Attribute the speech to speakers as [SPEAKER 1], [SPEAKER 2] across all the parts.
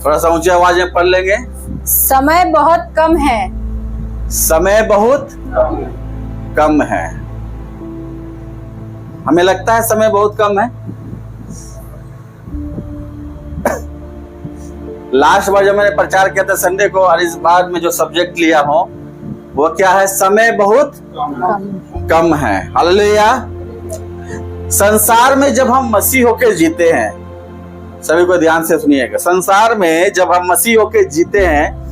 [SPEAKER 1] थोड़ा सा ऊंची आवाज में पढ़ लेंगे।
[SPEAKER 2] समय बहुत कम है।
[SPEAKER 1] समय बहुत कम है। हमें लगता है समय बहुत कम है। लास्ट बार जब मैंने प्रचार किया था संडे को, और इस बार में जो सब्जेक्ट लिया हूं वो क्या है? समय बहुत कम है। हालेलुया। संसार में जब हम मसीह होके जीते हैं, सभी को ध्यान से सुनिएगा, संसार में जब हम मसीह होके जीते हैं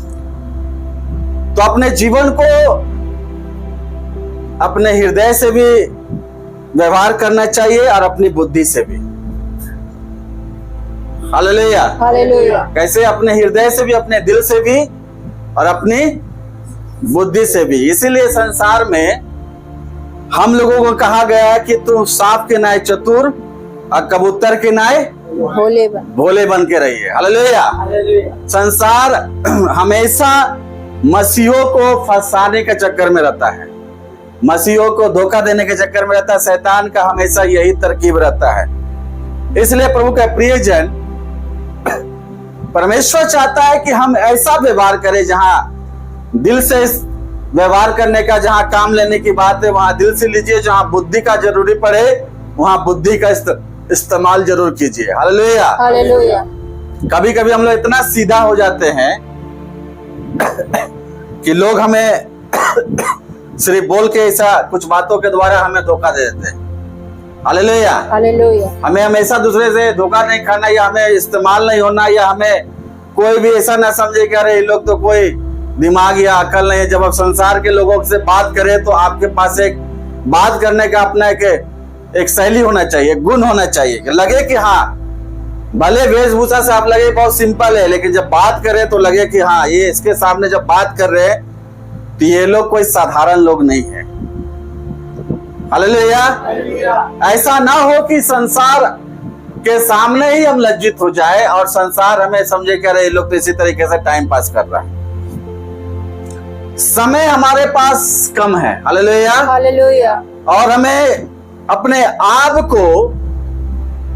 [SPEAKER 1] तो अपने जीवन को अपने हृदय से भी व्यवहार करना चाहिए और अपनी बुद्धि से भी। हालेलुया।
[SPEAKER 2] हालेलुया।
[SPEAKER 1] कैसे? अपने हृदय से भी, अपने दिल से भी और अपनी बुद्धि से भी। इसीलिए संसार में हम लोगों को कहा गया है कि तुम सांप के नाय चतुर और कबूतर के नाय भोले बन के रहिए। हालेलुया। संसार हमेशा मसीहों को फंसाने के चक्कर में रहता है, मसीहों को धोखा देने के चक्कर में रहता है। शैतान का हमेशा यही तरकीब रहता है। इसलिए प्रभु का प्रियजन, परमेश्वर चाहता है कि हम ऐसा व्यवहार करें जहां दिल से व्यवहार करने का, जहां काम लेने की बात है वहां दिल से लीजिए, जहां बुद्धि का जरूरी पड़े वहां बुद्धि का इस्तेमाल जरूर कीजिए। हालेलुया।
[SPEAKER 2] हालेलुया।
[SPEAKER 1] कभी कभी हम लोग इतना सीधा हो जाते हैं कि लोग हमें सिर्फ बोल के ऐसा कुछ बातों के द्वारा हमें धोखा दे देते हैं। हालेलुया।
[SPEAKER 2] हालेलुया।
[SPEAKER 1] हमें हमेशा दूसरे से धोखा नहीं खाना, या हमें इस्तेमाल नहीं होना, या हमें कोई भी ऐसा ना समझे कि अरे ये लोग तो कोई दिमाग या अकल नहीं है। जब आप संसार के लोगों से बात करें तो आपके पास एक बात करने का अपना एक शैली होना चाहिए, गुण होना चाहिए कि लगे कि हाँ, भले वेशभूषा से आप लगे बहुत सिंपल है, लेकिन जब बात करें तो लगे कि हाँ, ये इसके सामने जब बात कर रहे हैं तो ये लोग कोई साधारण लोग नहीं है। हालेलुया। ऐसा ना हो कि संसार के सामने ही हम लज्जित हो जाए और संसार हमें समझे कि अरे ये लोग तो इसी तरीके से टाइम पास कर रहा है। समय हमारे पास कम है। हालेलुया।
[SPEAKER 2] हालेलुया। और
[SPEAKER 1] हमें अपने आप को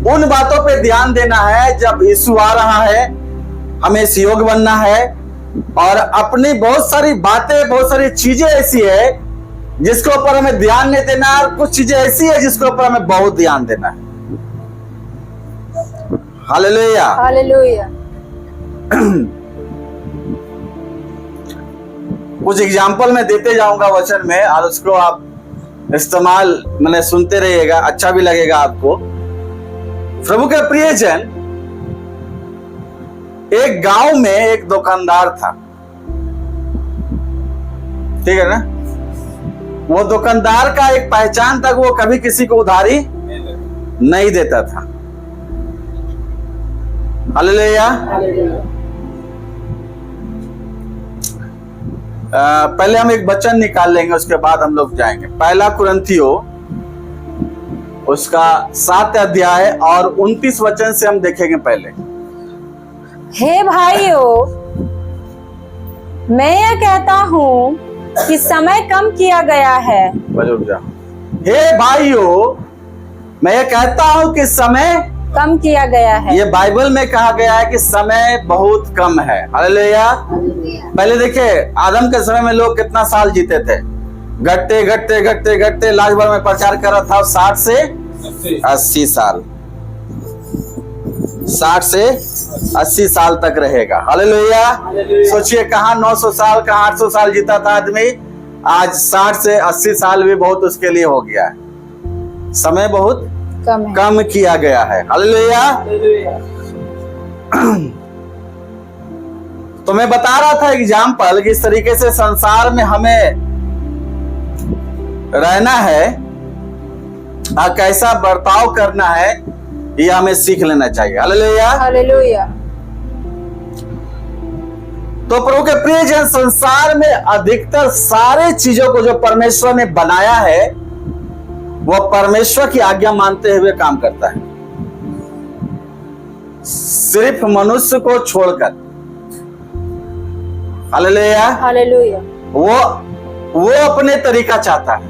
[SPEAKER 1] उन बातों पे ध्यान देना है जब यीशु आ रहा है, हमें इस योग बनना है। और अपनी बहुत सारी बातें, बहुत सारी चीजें ऐसी है जिसके ऊपर हमें ध्यान नहीं देना, और कुछ चीजें ऐसी है जिसके ऊपर हमें बहुत ध्यान देना है। हालेलुया।
[SPEAKER 2] हालेलुया।
[SPEAKER 1] कुछ एग्जाम्पल मैं देते जाऊंगा वचन में, और उसको आप इस्तेमाल मैंने सुनते रहिएगा, अच्छा भी लगेगा आपको। प्रभु के प्रियजन, एक गांव में एक दुकानदार था, ठीक है ना। वो दुकानदार का एक पहचान था, वो कभी किसी को उधारी नहीं देता था। हालेलुया। पहले हम एक वचन निकाल लेंगे, उसके बाद हम लोग जाएंगे। पहला कुरिन्थियों उसका 7 अध्याय और 29 वचन से हम देखेंगे। पहले,
[SPEAKER 2] हे भाइयों, मैं यह कहता हूँ कि समय कम किया गया है।
[SPEAKER 1] हे भाइयों, मैं ये कहता हूँ कि समय
[SPEAKER 2] कम किया गया है।
[SPEAKER 1] ये बाइबल में कहा गया है कि समय बहुत कम है। हालेलुया। पहले देखिए, आदम के समय में लोग कितना साल जीते थे? घटते घटते घटते घटते लास्ट बार में प्रचार कर रहा था 60 से 80 साल, 60 से 80 साल तक रहेगा। हालेलुया। सोचिए, कहाँ 900 साल, कहाँ 800 साल जीता था आदमी, आज 60 से 80 साल भी बहुत उसके लिए हो गया है। समय बहुत कम किया गया है। हालेलुया। तो मैं बता रहा था एग्जाम्पल, किस तरीके से संसार में हमें रहना है और कैसा बर्ताव करना है, ये हमें सीख लेना चाहिए। हालेलुया।
[SPEAKER 2] हालेलुया।
[SPEAKER 1] तो प्रभु के प्रियजन, संसार में अधिकतर सारे चीजों को जो परमेश्वर ने बनाया है वो परमेश्वर की आज्ञा मानते हुए काम करता है, सिर्फ मनुष्य को छोड़कर। हालेलुया।
[SPEAKER 2] हालेलुया।
[SPEAKER 1] वो अपने तरीका चाहता है,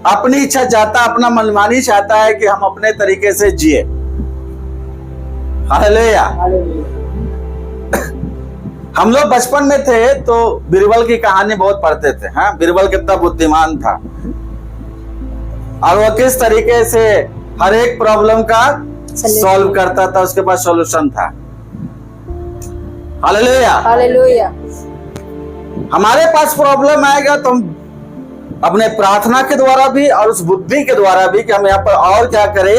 [SPEAKER 1] अपनी इच्छा चाहता है, अपना मनमानी चाहता है कि हम अपने तरीके से जिए। हालेलुया। हम लोग बचपन में थे तो बीरबल की कहानी बहुत पढ़ते थे। हाँ, बीरबल कितना बुद्धिमान था और वो किस तरीके से हर एक प्रॉब्लम का सॉल्व करता था, उसके पास सॉल्यूशन था। हालेलुया।
[SPEAKER 2] हालेलुया।
[SPEAKER 1] हमारे पास प्रॉब्लम आएगा तो हम अपने प्रार्थना के द्वारा भी और उस बुद्धि के द्वारा भी कि हम यहाँ पर और क्या करें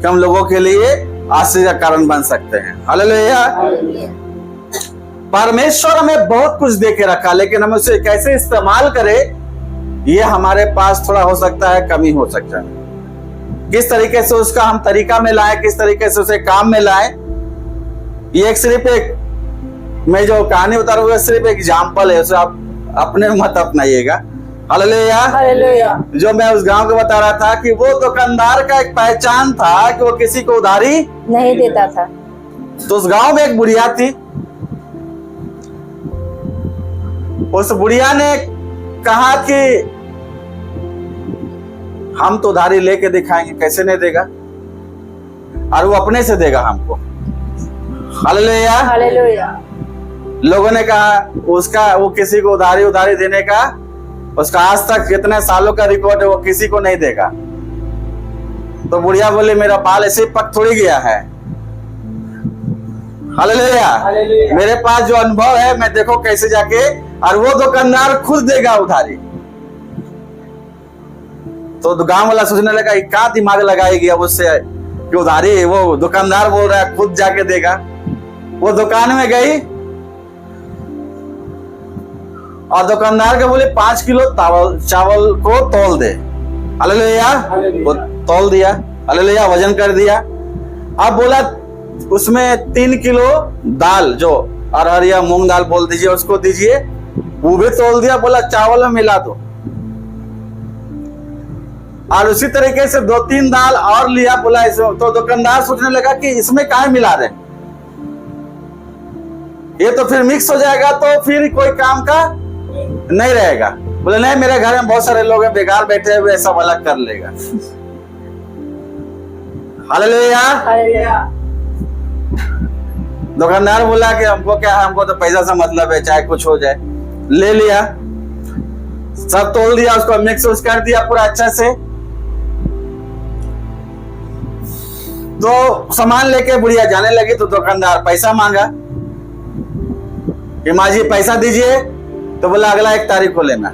[SPEAKER 1] कि हम लोगों के लिए आशीष का कारण बन सकते हैं। हालेलुया। परमेश्वर हमें बहुत कुछ दे के रखा, लेकिन हम उसे कैसे इस्तेमाल करें ये हमारे पास थोड़ा हो सकता है कमी हो सकता है। किस तरीके से उसका हम तरीका में लाए, किस तरीके से उसे काम में लाए, ये एक सिर्फ एक मैं जो कहानी बता रहा हूँ सिर्फ एग्जाम्पल है, उसे आप अपने मत अपनाइएगा। हालेलुया।
[SPEAKER 2] हालेलुया।
[SPEAKER 1] जो मैं उस गांव को बता रहा था कि वो दुकानदार का एक पहचान था कि वो किसी को उधारी
[SPEAKER 2] नहीं देता था।
[SPEAKER 1] तो उस गांव में एक बुढ़िया थी। उस बुढ़िया ने कहा कि हम तो उधारी लेके दिखाएंगे, कैसे नहीं देगा, और वो अपने से देगा हमको। हालेलुया।
[SPEAKER 2] हालेलुया।
[SPEAKER 1] लोगों ने कहा उसका वो किसी को उधारी देने का उसका आज तक कितने सालों का रिकॉर्ड है, वो किसी को नहीं देगा। तो बुढ़िया बोले मेरा बाल ऐसे पक थोड़ी गया है। हालेलुया। मेरे पास जो अनुभव है मैं देखो कैसे जाके, और वो दुकानदार खुद देगा उधारी। तो गांव वाला सोचने लगा क्या दिमाग लगाएगी अब उससे कि उधारी, वो दुकानदार बोल रहा है खुद जाके देगा। वो दुकान में गई और दुकानदार के बोले 5 किलो चावल को तौल दे। हालेलुया। वो तौल दिया। हालेलुया। वजन कर दिया। अब बोला उसमें 3 किलो दाल जो अरहरिया मूंग दाल बोल दीजिए उसको दीजिए, वो भी तौल दिया। बोला चावल में मिला दो। और उसी तरीके से 2-3 दाल और लिया। बोला इसमें, तो दुकानदार सोचने लगा कि इसमें काहे मिला रहे, ये तो फिर मिक्स हो जाएगा तो फिर कोई काम का नहीं रहेगा। बोले नहीं, मेरे घर में बहुत सारे लोग हैं बेकार बैठे हुए, सब अलग कर लेगा। हालेलुया।
[SPEAKER 2] हालेलुया।
[SPEAKER 1] दुकानदार बोला कि हमको क्या है, हमको तो पैसा से मतलब है, चाहे कुछ हो जाए। ले लिया, सब तोल दिया, उसको मिक्स कर दिया पूरा अच्छा से। तो सामान लेके बुढ़िया जाने लगी तो दुकानदार पैसा मांगा कि माँ जी पैसा दीजिए। तो बोला अगला 1 तारीख को लेना।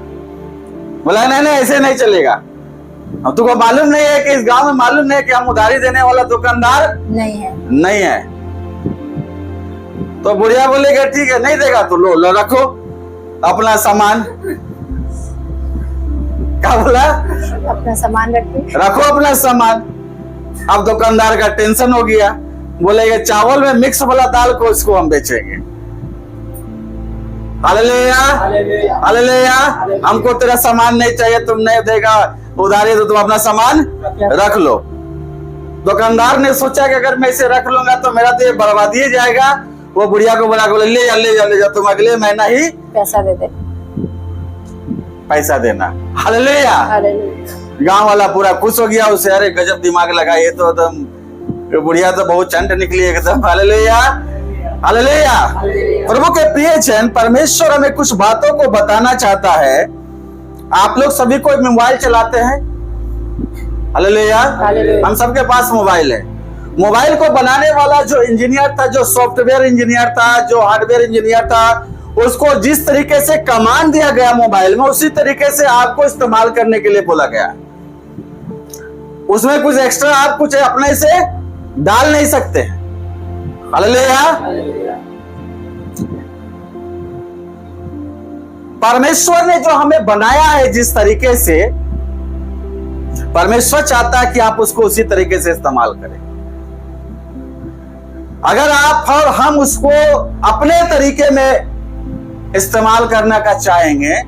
[SPEAKER 1] बोला नहीं ऐसे नहीं चलेगा, अब तुमको मालूम नहीं है कि इस गांव में मालूम नहीं है कि हम उधारी देने वाला दुकानदार नहीं है। तो बुढ़िया बोलेगा ठीक है, नहीं देगा तो लो रखो अपना सामान। क्या बोला?
[SPEAKER 2] अपना सामान
[SPEAKER 1] रखो अपना सामान। अब दुकानदार का टेंशन हो गया, बोलेगा चावल में मिक्स वाला दाल को इसको हम बेचेंगे। हालेलुया। हालेलुया। हमको तेरा सामान नहीं चाहिए, तुम नहीं देगा उधारी तो तुम अपना सामान रख लो। दुकानदार ने सोचा कि अगर मैं इसे रख लूंगा तो मेरा तो ये बर्बादी ही जाएगा। वो बुढ़िया को बोला ले जा, तुम अगले महीना ही पैसा देना। हालेलुया। गांव वाला पूरा खुश हो गया उसे, अरे गजब दिमाग लगा, ये तो एकदम बुढ़िया तो बहुत चंट निकली एकदम। हालेलुया। हालेलुया। प्रभु के प्रिय जन, परमेश्वर हमें कुछ बातों को बताना चाहता है। आप लोग सभी को मोबाइल चलाते हैं। हालेलुया। हम सबके पास मोबाइल है। मोबाइल को बनाने वाला जो इंजीनियर था, जो सॉफ्टवेयर इंजीनियर था, जो हार्डवेयर इंजीनियर था, उसको जिस तरीके से कमांड दिया गया मोबाइल में, उसी तरीके से आपको इस्तेमाल करने के लिए बोला गया। उसमें कुछ एक्स्ट्रा आप कुछ अपने से डाल नहीं सकते हैं। हालेलुया। परमेश्वर ने जो हमें बनाया है जिस तरीके से, परमेश्वर चाहता है कि आप उसको उसी तरीके से इस्तेमाल करें। अगर आप और हम उसको अपने तरीके में इस्तेमाल करने का चाहेंगे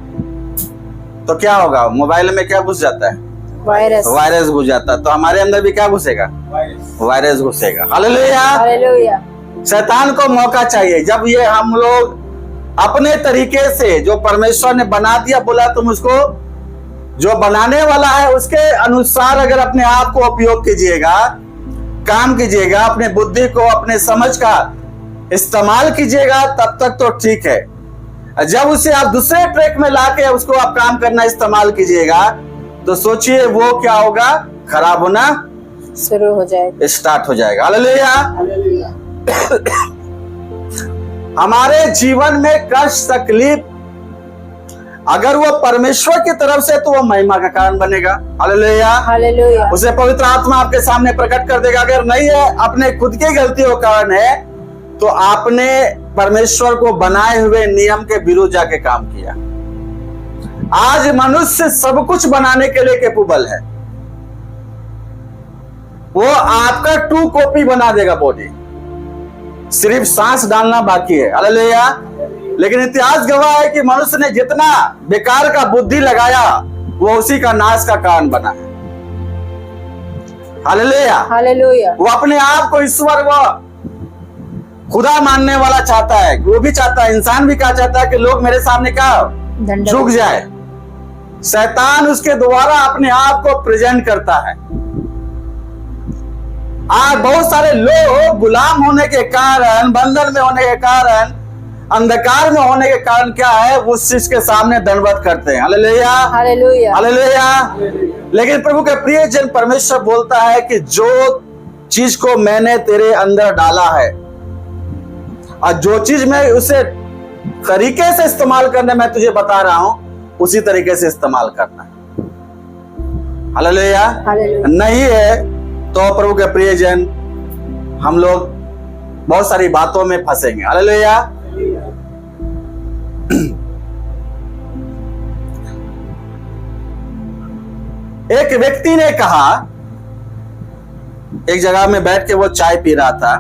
[SPEAKER 1] तो क्या होगा? मोबाइल में क्या घुस जाता है? वायरस घुस जाता है। तो हमारे अंदर भी क्या घुसेगा? वायरस घुसेगा। हालेलुया।
[SPEAKER 2] हालेलुया।
[SPEAKER 1] शैतान को मौका चाहिए। जब ये हम लोग अपने तरीके से जो परमेश्वर ने बना दिया, बोला तुम उसको जो बनाने वाला है उसके अनुसार अगर अपने आप को उपयोग कीजिएगा, काम कीजिएगा, अपने बुद्धि को, अपने समझ का इस्तेमाल कीजिएगा तब तक तो ठीक है, जब उसे आप दूसरे ट्रैक में लाके उसको आप काम करना इस्तेमाल कीजिएगा तो सोचिए वो क्या होगा, खराब होना
[SPEAKER 2] शुरू हो जाएगा,
[SPEAKER 1] स्टार्ट हो जाएगा। हालेलुया। हमारे जीवन में कष्ट तकलीफ अगर वो परमेश्वर की तरफ से तो वो महिमा का कारण बनेगा। हालेलुया।
[SPEAKER 2] हालेलुया।
[SPEAKER 1] उसे पवित्र आत्मा आपके सामने प्रकट कर देगा। अगर नहीं है, अपने खुद की गलतियों के कारण है, तो आपने परमेश्वर को बनाए हुए नियम के विरुद्ध जाके काम किया। आज मनुष्य सब कुछ बनाने के लिए कैपेबल है, वो आपका 2 कॉपी बना देगा बॉडी, सिर्फ सांस डालना बाकी है। हालेलुया। लेकिन इतिहास गवाह है कि मनुष्य ने जितना बेकार का बुद्धि लगाया वो उसी का नाश का कारण बना है। हालेलुया।
[SPEAKER 2] हालेलुया।
[SPEAKER 1] वो अपने आप को ईश्वर व खुदा मानने वाला चाहता है, वो भी चाहता है, इंसान भी क्या चाहता है कि लोग मेरे सामने क्या झुक जाए। शैतान उसके द्वारा अपने आप को प्रेजेंट करता है। आज बहुत सारे लोग गुलाम होने के कारण, बंधन में होने के कारण, अंधकार में होने के कारण क्या है, उस चीज के सामने दंडवत करते हैं। हालेलुया।
[SPEAKER 2] हालेलुया।
[SPEAKER 1] हालेलुया। लेकिन प्रभु के प्रिय जन, परमेश्वर बोलता है कि जो चीज को मैंने तेरे अंदर डाला है और जो चीज मैं उसे तरीके से इस्तेमाल करने मैं तुझे बता रहा हूं, उसी तरीके से इस्तेमाल करना। हालेलुया।
[SPEAKER 2] हालेलुया।
[SPEAKER 1] नहीं है तो प्रभु के प्रियजन, हम लोग बहुत सारी बातों में फंसेंगे। हालेलुया। एक व्यक्ति ने कहा, एक जगह में बैठ के वो चाय पी रहा था,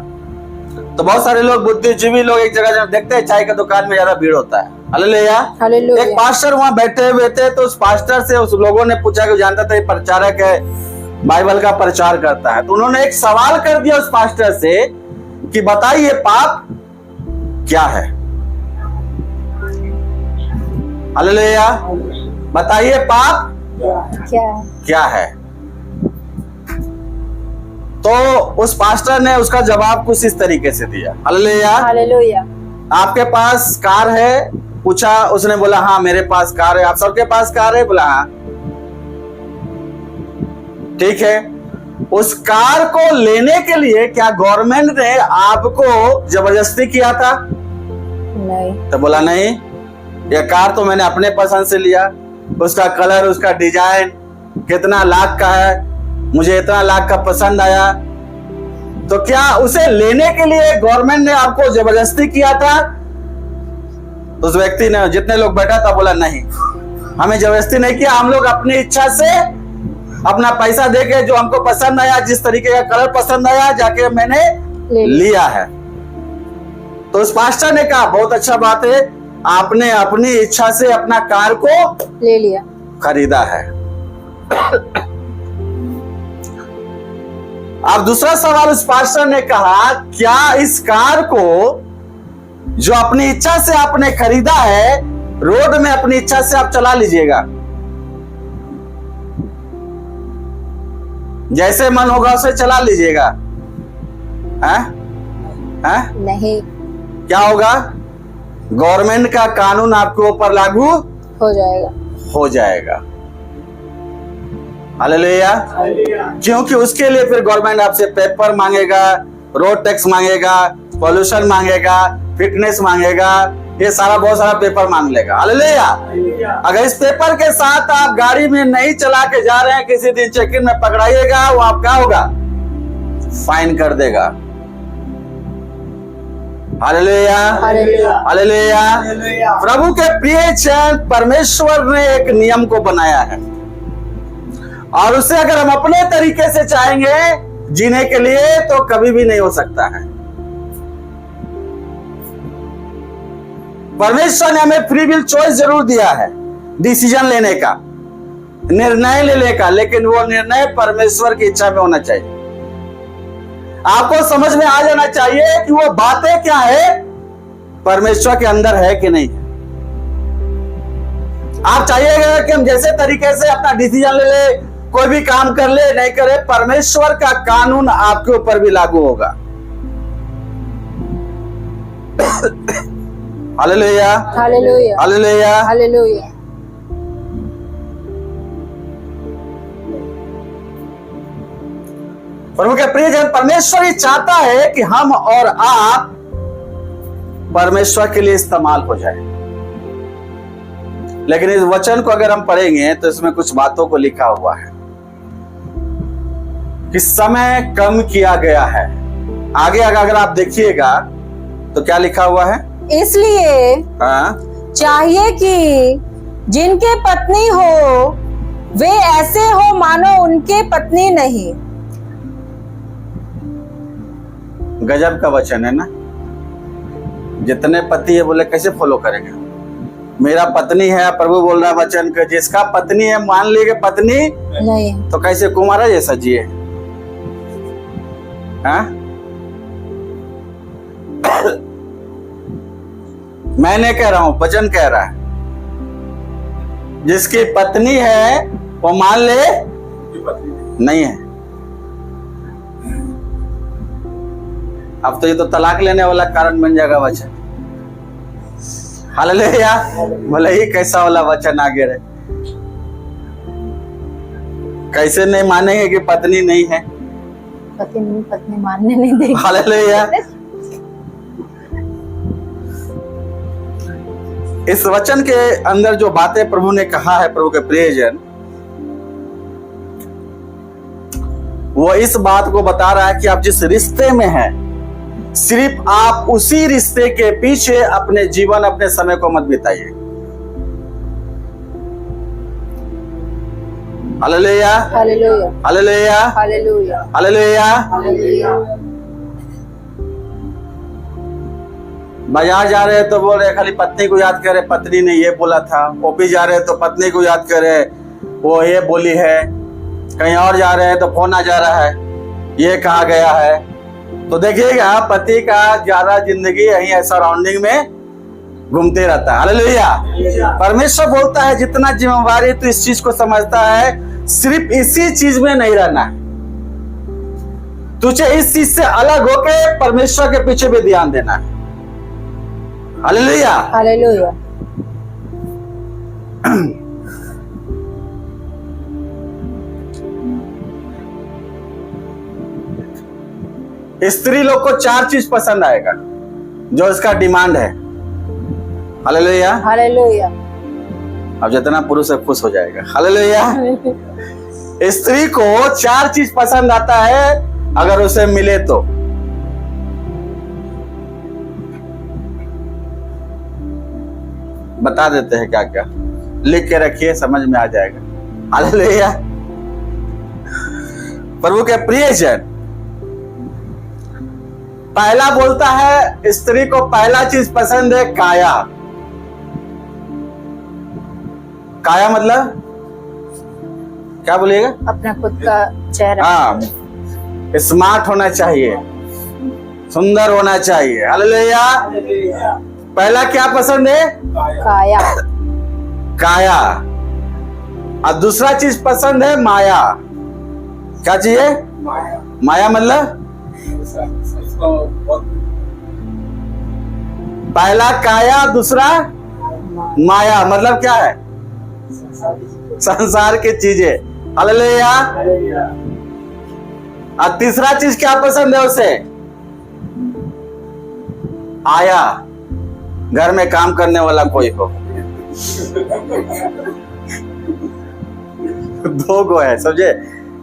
[SPEAKER 1] तो बहुत सारे लोग, बुद्धिजीवी लोग एक जगह जब देखते हैं चाय की दुकान में ज्यादा भीड़ होता है। हालेलुया।
[SPEAKER 2] हालेलुया।
[SPEAKER 1] एक पास्टर वहां बैठे हुए थे, तो उस पास्टर से उस लोगों ने पूछा कि जानता था ये प्रचारक है, बाइबल का प्रचार करता है। तो उन्होंने एक सवाल कर दिया उस पास्टर से कि बताइए पाप क्या है। हालेलुया। बताइए पाप क्या है। तो उस पास्टर ने उसका जवाब कुछ इस तरीके से दिया। हालेलुया।
[SPEAKER 2] हालेलुया।
[SPEAKER 1] आपके पास कार है? पूछा। उसने बोला हाँ मेरे पास कार है। आप सबके पास कार है? बोला हाँ। ठीक है। उस कार को लेने के लिए क्या गवर्नमेंट ने आपको जबरदस्ती किया था?
[SPEAKER 2] नहीं।
[SPEAKER 1] तो बोला नहीं, यह कार तो मैंने अपने पसंद से लिया। उसका कलर, उसका डिजाइन कितना लाख का है, मुझे इतना लाख का पसंद आया। तो क्या उसे लेने के लिए गवर्नमेंट ने आपको जबरदस्ती किया था? तो उस व्यक्ति ने, जितने लोग बैठा था, बोला नहीं, हमें जबरदस्ती नहीं किया, हम लोग अपनी इच्छा से अपना पैसा देके जो हमको पसंद आया, जिस तरीके का कलर पसंद आया, जाके मैंने लिया है। तो उस पास्टर ने कहा बहुत अच्छा बात है, आपने अपनी इच्छा से अपना कार को
[SPEAKER 2] ले लिया,
[SPEAKER 1] खरीदा है। अब दूसरा सवाल उस पास्टर ने कहा, क्या इस कार को जो अपनी इच्छा से आपने खरीदा है, रोड में अपनी इच्छा से आप चला लीजिएगा? जैसे मन होगा उसे चला लीजिएगा?
[SPEAKER 2] नहीं।
[SPEAKER 1] क्या होगा? गवर्नमेंट का कानून आपके ऊपर लागू हो जाएगा। हालेलुया। क्योंकि उसके लिए फिर गवर्नमेंट आपसे पेपर मांगेगा, रोड टैक्स मांगेगा, पॉल्यूशन मांगेगा, फिटनेस मांगेगा, ये सारा बहुत सारा पेपर मांग लेगा। हालेलुया। अगर इस पेपर के साथ आप गाड़ी में नहीं चला के जा रहे हैं, किसी दिन चेकिंग में पकड़ाइएगा, वो आप क्या होगा? फाइन कर देगा। हालेलुया। हालेलुया। प्रभु के प्रिय जन, परमेश्वर ने एक नियम को बनाया है और उसे अगर हम अपने तरीके से चाहेंगे जीने के लिए तो कभी भी नहीं हो सकता है। परमेश्वर ने हमें फ्री विल चॉइस जरूर दिया है, डिसीजन लेने का, निर्णय लेने का, लेकिन वो निर्णय परमेश्वर की इच्छा में होना चाहिए। आपको समझ में आ जाना चाहिए कि वो बातें क्या है, परमेश्वर के अंदर है कि नहीं। आप चाहिएगा कि हम जैसे तरीके से अपना डिसीजन ले ले, कोई भी काम कर ले, नहीं करे, परमेश्वर का कानून आपके ऊपर भी लागू होगा। Hallelujah,
[SPEAKER 2] hallelujah,
[SPEAKER 1] hallelujah.
[SPEAKER 2] हालेलुया।
[SPEAKER 1] प्रभु के प्रियजन, परमेश्वर ही चाहता है कि हम और आप परमेश्वर के लिए इस्तेमाल हो जाए। लेकिन इस वचन को अगर हम पढ़ेंगे तो इसमें कुछ बातों को लिखा हुआ है कि समय कम किया गया है। आगे अगर आप देखिएगा तो क्या लिखा हुआ है?
[SPEAKER 2] इसलिए
[SPEAKER 1] हाँ,
[SPEAKER 2] चाहिए कि जिनके पत्नी हो वे ऐसे हो मानो उनके पत्नी नहीं।
[SPEAKER 1] गजब का वचन है ना। जितने पति है बोले कैसे फॉलो करेंगे? मेरा पत्नी है, प्रभु बोल रहा है वचन का, जिसका पत्नी है मान लीजिए पत्नी
[SPEAKER 2] नहीं
[SPEAKER 1] तो कैसे कुमारा जैसा जिए? हाँ? मैं नहीं कह रहा हूं, वचन कह रहा है जिसकी पत्नी है वो मान ले नहीं है। अब तो ये तो तलाक लेने वाला कारण बन जाएगा वचन। हालेलुया, बोले ये कैसा वाला वचन आगे रहे? कैसे नहीं मानेंगे कि पत्नी नहीं है?
[SPEAKER 2] पत्नी मानने नहीं देगी।
[SPEAKER 1] हालेलुया। इस वचन के अंदर जो बातें प्रभु ने कहा है, प्रभु के प्रियजन, वो इस बात को बता रहा है कि आप जिस रिश्ते में हैं, सिर्फ आप उसी रिश्ते के पीछे अपने जीवन, अपने समय को मत बिताइए। Hallelujah,
[SPEAKER 2] hallelujah,
[SPEAKER 1] hallelujah,
[SPEAKER 2] hallelujah,
[SPEAKER 1] hallelujah.
[SPEAKER 2] Hallelujah.
[SPEAKER 1] बाजार जा रहे तो बोल रहे खाली पत्नी को याद करे, पत्नी ने ये बोला था। ऑफिस जा रहे तो पत्नी को याद करे, वो ये बोली है। कहीं और जा रहे हैं तो फोन आ जा रहा है, ये कहा गया है। तो देखिएगा पति का ज्यादा जिंदगी यही सराउंडिंग में घूमते रहता है। हालेलुया। परमेश्वर बोलता है जितना जिम्मेवारी तो इस चीज को समझता है, सिर्फ इसी चीज में नहीं रहना है, तुझे इस चीज से अलग होके परमेश्वर के पीछे भी ध्यान देना है। Hallelujah,
[SPEAKER 2] hallelujah.
[SPEAKER 1] स्त्री लोग को 4 चीज पसंद आएगा जो इसका डिमांड है। Hallelujah,
[SPEAKER 2] hallelujah.
[SPEAKER 1] अब जितना पुरुष है खुश हो जाएगा। हालेलुया। स्त्री को 4 चीज पसंद आता है अगर उसे मिले तो। बता देते हैं क्या क्या, लिख के रखिए, समझ में आ जाएगा। हालेलुया। प्रभु के प्रियजन, पहला बोलता है स्त्री को पहला चीज पसंद है काया। काया मतलब क्या बोलिएगा?
[SPEAKER 2] अपना खुद का चेहरा।
[SPEAKER 1] हाँ, स्मार्ट होना चाहिए, सुंदर होना चाहिए। हालेलुया। पहला क्या पसंद है?
[SPEAKER 2] काया।
[SPEAKER 1] काया। और दूसरा चीज पसंद है माया। क्या चीज है? माया मतलब पहला काया, दूसरा माया। मतलब क्या है? संसार की चीजें। हालेलुया। और तीसरा चीज क्या पसंद है उसे? आया, घर में काम करने वाला कोई हो। 2 गो है, समझे?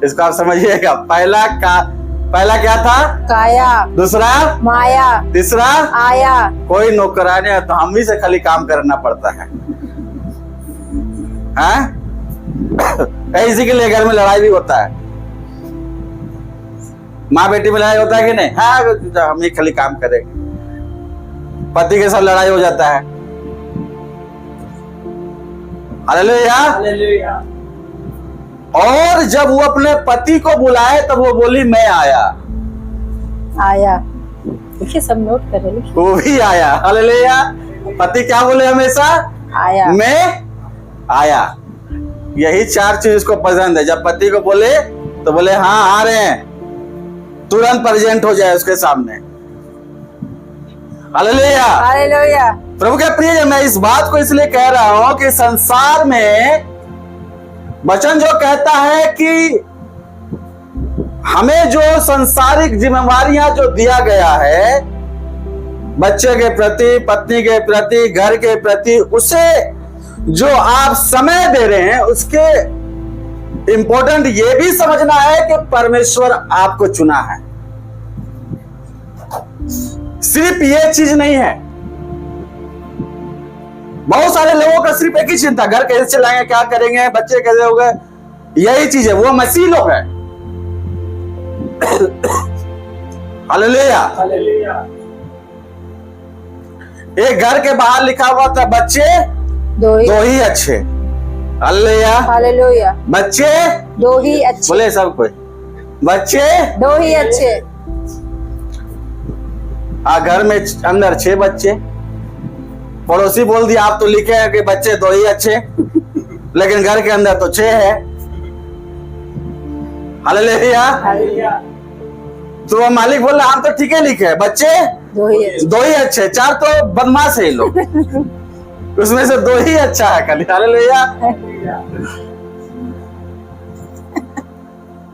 [SPEAKER 1] इसको आप समझिएगा। पहला क्या था? काया। दूसरा
[SPEAKER 2] माया।
[SPEAKER 1] तीसरा
[SPEAKER 2] आया।
[SPEAKER 1] कोई नौकरानी है तो हम ही से खाली काम करना पड़ता है। इसी के लिए घर में लड़ाई भी होता है, माँ बेटी में लड़ाई होता है कि नहीं? हाँ, हम ही खाली काम करेंगे। पति के साथ लड़ाई हो जाता है। हालेलुया। और जब वो अपने पति को बुलाए तब वो बोली मैं आया।
[SPEAKER 2] आया। देखिए सब नोट कर रहे हैं।
[SPEAKER 1] वो भी आया। हालेलुया। पति क्या बोले हमेशा?
[SPEAKER 2] आया।
[SPEAKER 1] मैं आया। यही 4 चीज उसको पसंद है। जब पति को बोले तो बोले हाँ आ रहे हैं, तुरंत प्रेजेंट हो जाए उसके सामने। हालेलुया।
[SPEAKER 2] हालेलुया।
[SPEAKER 1] प्रभु के प्रिय, मैं इस बात को इसलिए कह रहा हूं कि संसार में वचन जो कहता है कि हमें जो सांसारिक जिम्मेवारियां जो दिया गया है, बच्चे के प्रति, पत्नी के प्रति, घर के प्रति, उसे जो आप समय दे रहे हैं, उसके इंपॉर्टेंट ये भी समझना है कि परमेश्वर आपको चुना है। सिर्फ ये चीज नहीं है। बहुत सारे लोगों का सिर्फ एक ही चिंता, घर कैसे चलाएंगे, क्या करेंगे, बच्चे कैसे हो गए, यही चीज है। वो मसीह लोग है। हालेलुया। एक घर के बाहर लिखा हुआ था, बच्चे दो ही अच्छे। हालेलुया।
[SPEAKER 2] हालेलुया।
[SPEAKER 1] बच्चे
[SPEAKER 2] दो ही अच्छे।
[SPEAKER 1] बोले सब कोई, बच्चे
[SPEAKER 2] दो ही अच्छे।
[SPEAKER 1] घर में अंदर 6 बच्चे। पड़ोसी बोल दिया आप तो लिखे हैं कि बच्चे 2 ही अच्छे, लेकिन घर के अंदर तो 6 है। हालेलुया। तो मालिक बोल रहा हम तो ठीक है लिखे हैं, बच्चे 2 ही अच्छे। 4 तो बदमाश है लोग, उसमें से 2 ही अच्छा है खाली। हालेलुया।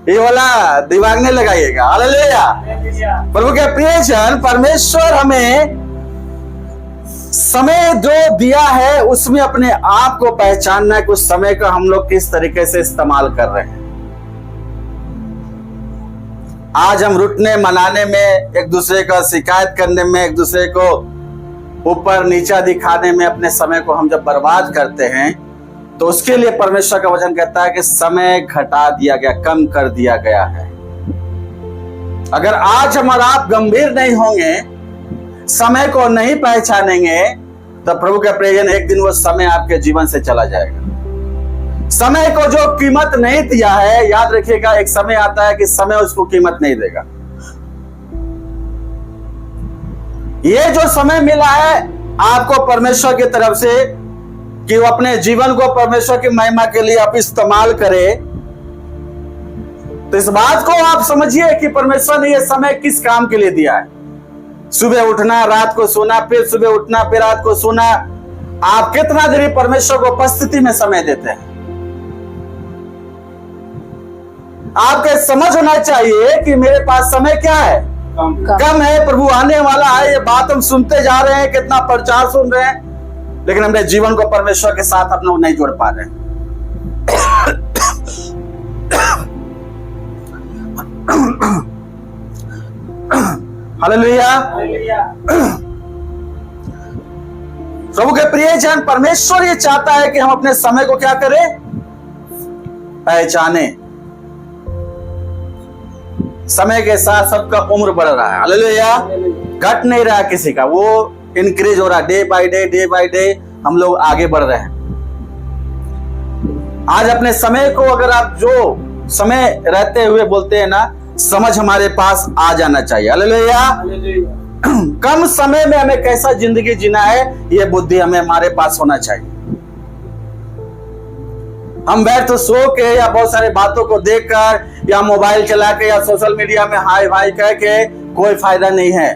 [SPEAKER 1] ये वाला दिमाग नहीं लगाइएगा। हालेलुया। प्रभु के प्रियजन, परमेश्वर हमें समय जो दिया है उसमें अपने आप को पहचानना है कि उस समय का हम लोग किस तरीके से इस्तेमाल कर रहे हैं। आज हम रुटने मनाने में, एक दूसरे का शिकायत करने में, एक दूसरे को ऊपर नीचा दिखाने में अपने समय को हम जब बर्बाद करते हैं, तो उसके लिए परमेश्वर का वचन कहता है कि समय घटा दिया गया, कम कर दिया गया है। अगर आज हम और आप गंभीर नहीं होंगे, समय को नहीं पहचानेंगे, तो प्रभु के प्रियजन एक दिन वो समय आपके जीवन से चला जाएगा। समय को जो कीमत नहीं दिया है, याद रखिएगा, एक समय आता है कि समय उसको कीमत नहीं देगा। ये जो समय मिला है आपको परमेश्वर की तरफ से कि वो अपने जीवन को परमेश्वर की महिमा के लिए आप इस्तेमाल करें, तो इस बात को आप समझिए कि परमेश्वर ने यह समय किस काम के लिए दिया है। सुबह उठना, रात को सोना, फिर सुबह उठना, फिर रात को सोना। आप कितना देरी परमेश्वर को उपस्थिति में समय देते हैं? आपके समझ होना चाहिए कि मेरे पास समय क्या है, कम है, प्रभु आने वाला है। ये बात हम सुनते जा रहे हैं, कितना प्रचार सुन रहे हैं, लेकिन हमने जीवन को परमेश्वर के साथ हम लोग नहीं जोड़ पा रहे हैं। हालेलुया। प्रभु के प्रियजन, परमेश्वर ये चाहता है कि हम अपने समय को क्या करें, पहचाने। समय के साथ सबका उम्र बढ़ रहा है। हालेलुया। घट नहीं रहा किसी का, वो इंक्रीज हो रहा है। डे बाय डे हम लोग आगे बढ़ रहे हैं। आज अपने समय को, अगर आप जो समय रहते हुए बोलते हैं ना, समझ हमारे पास आ जाना चाहिए। हालेलुया। कम समय में हमें कैसा जिंदगी जीना है, ये बुद्धि हमें हमारे पास होना चाहिए। हम बैठ सो के या बहुत सारे बातों को देखकर या मोबाइल चला के या सोशल मीडिया में हाय भाई कह के कोई फायदा नहीं है,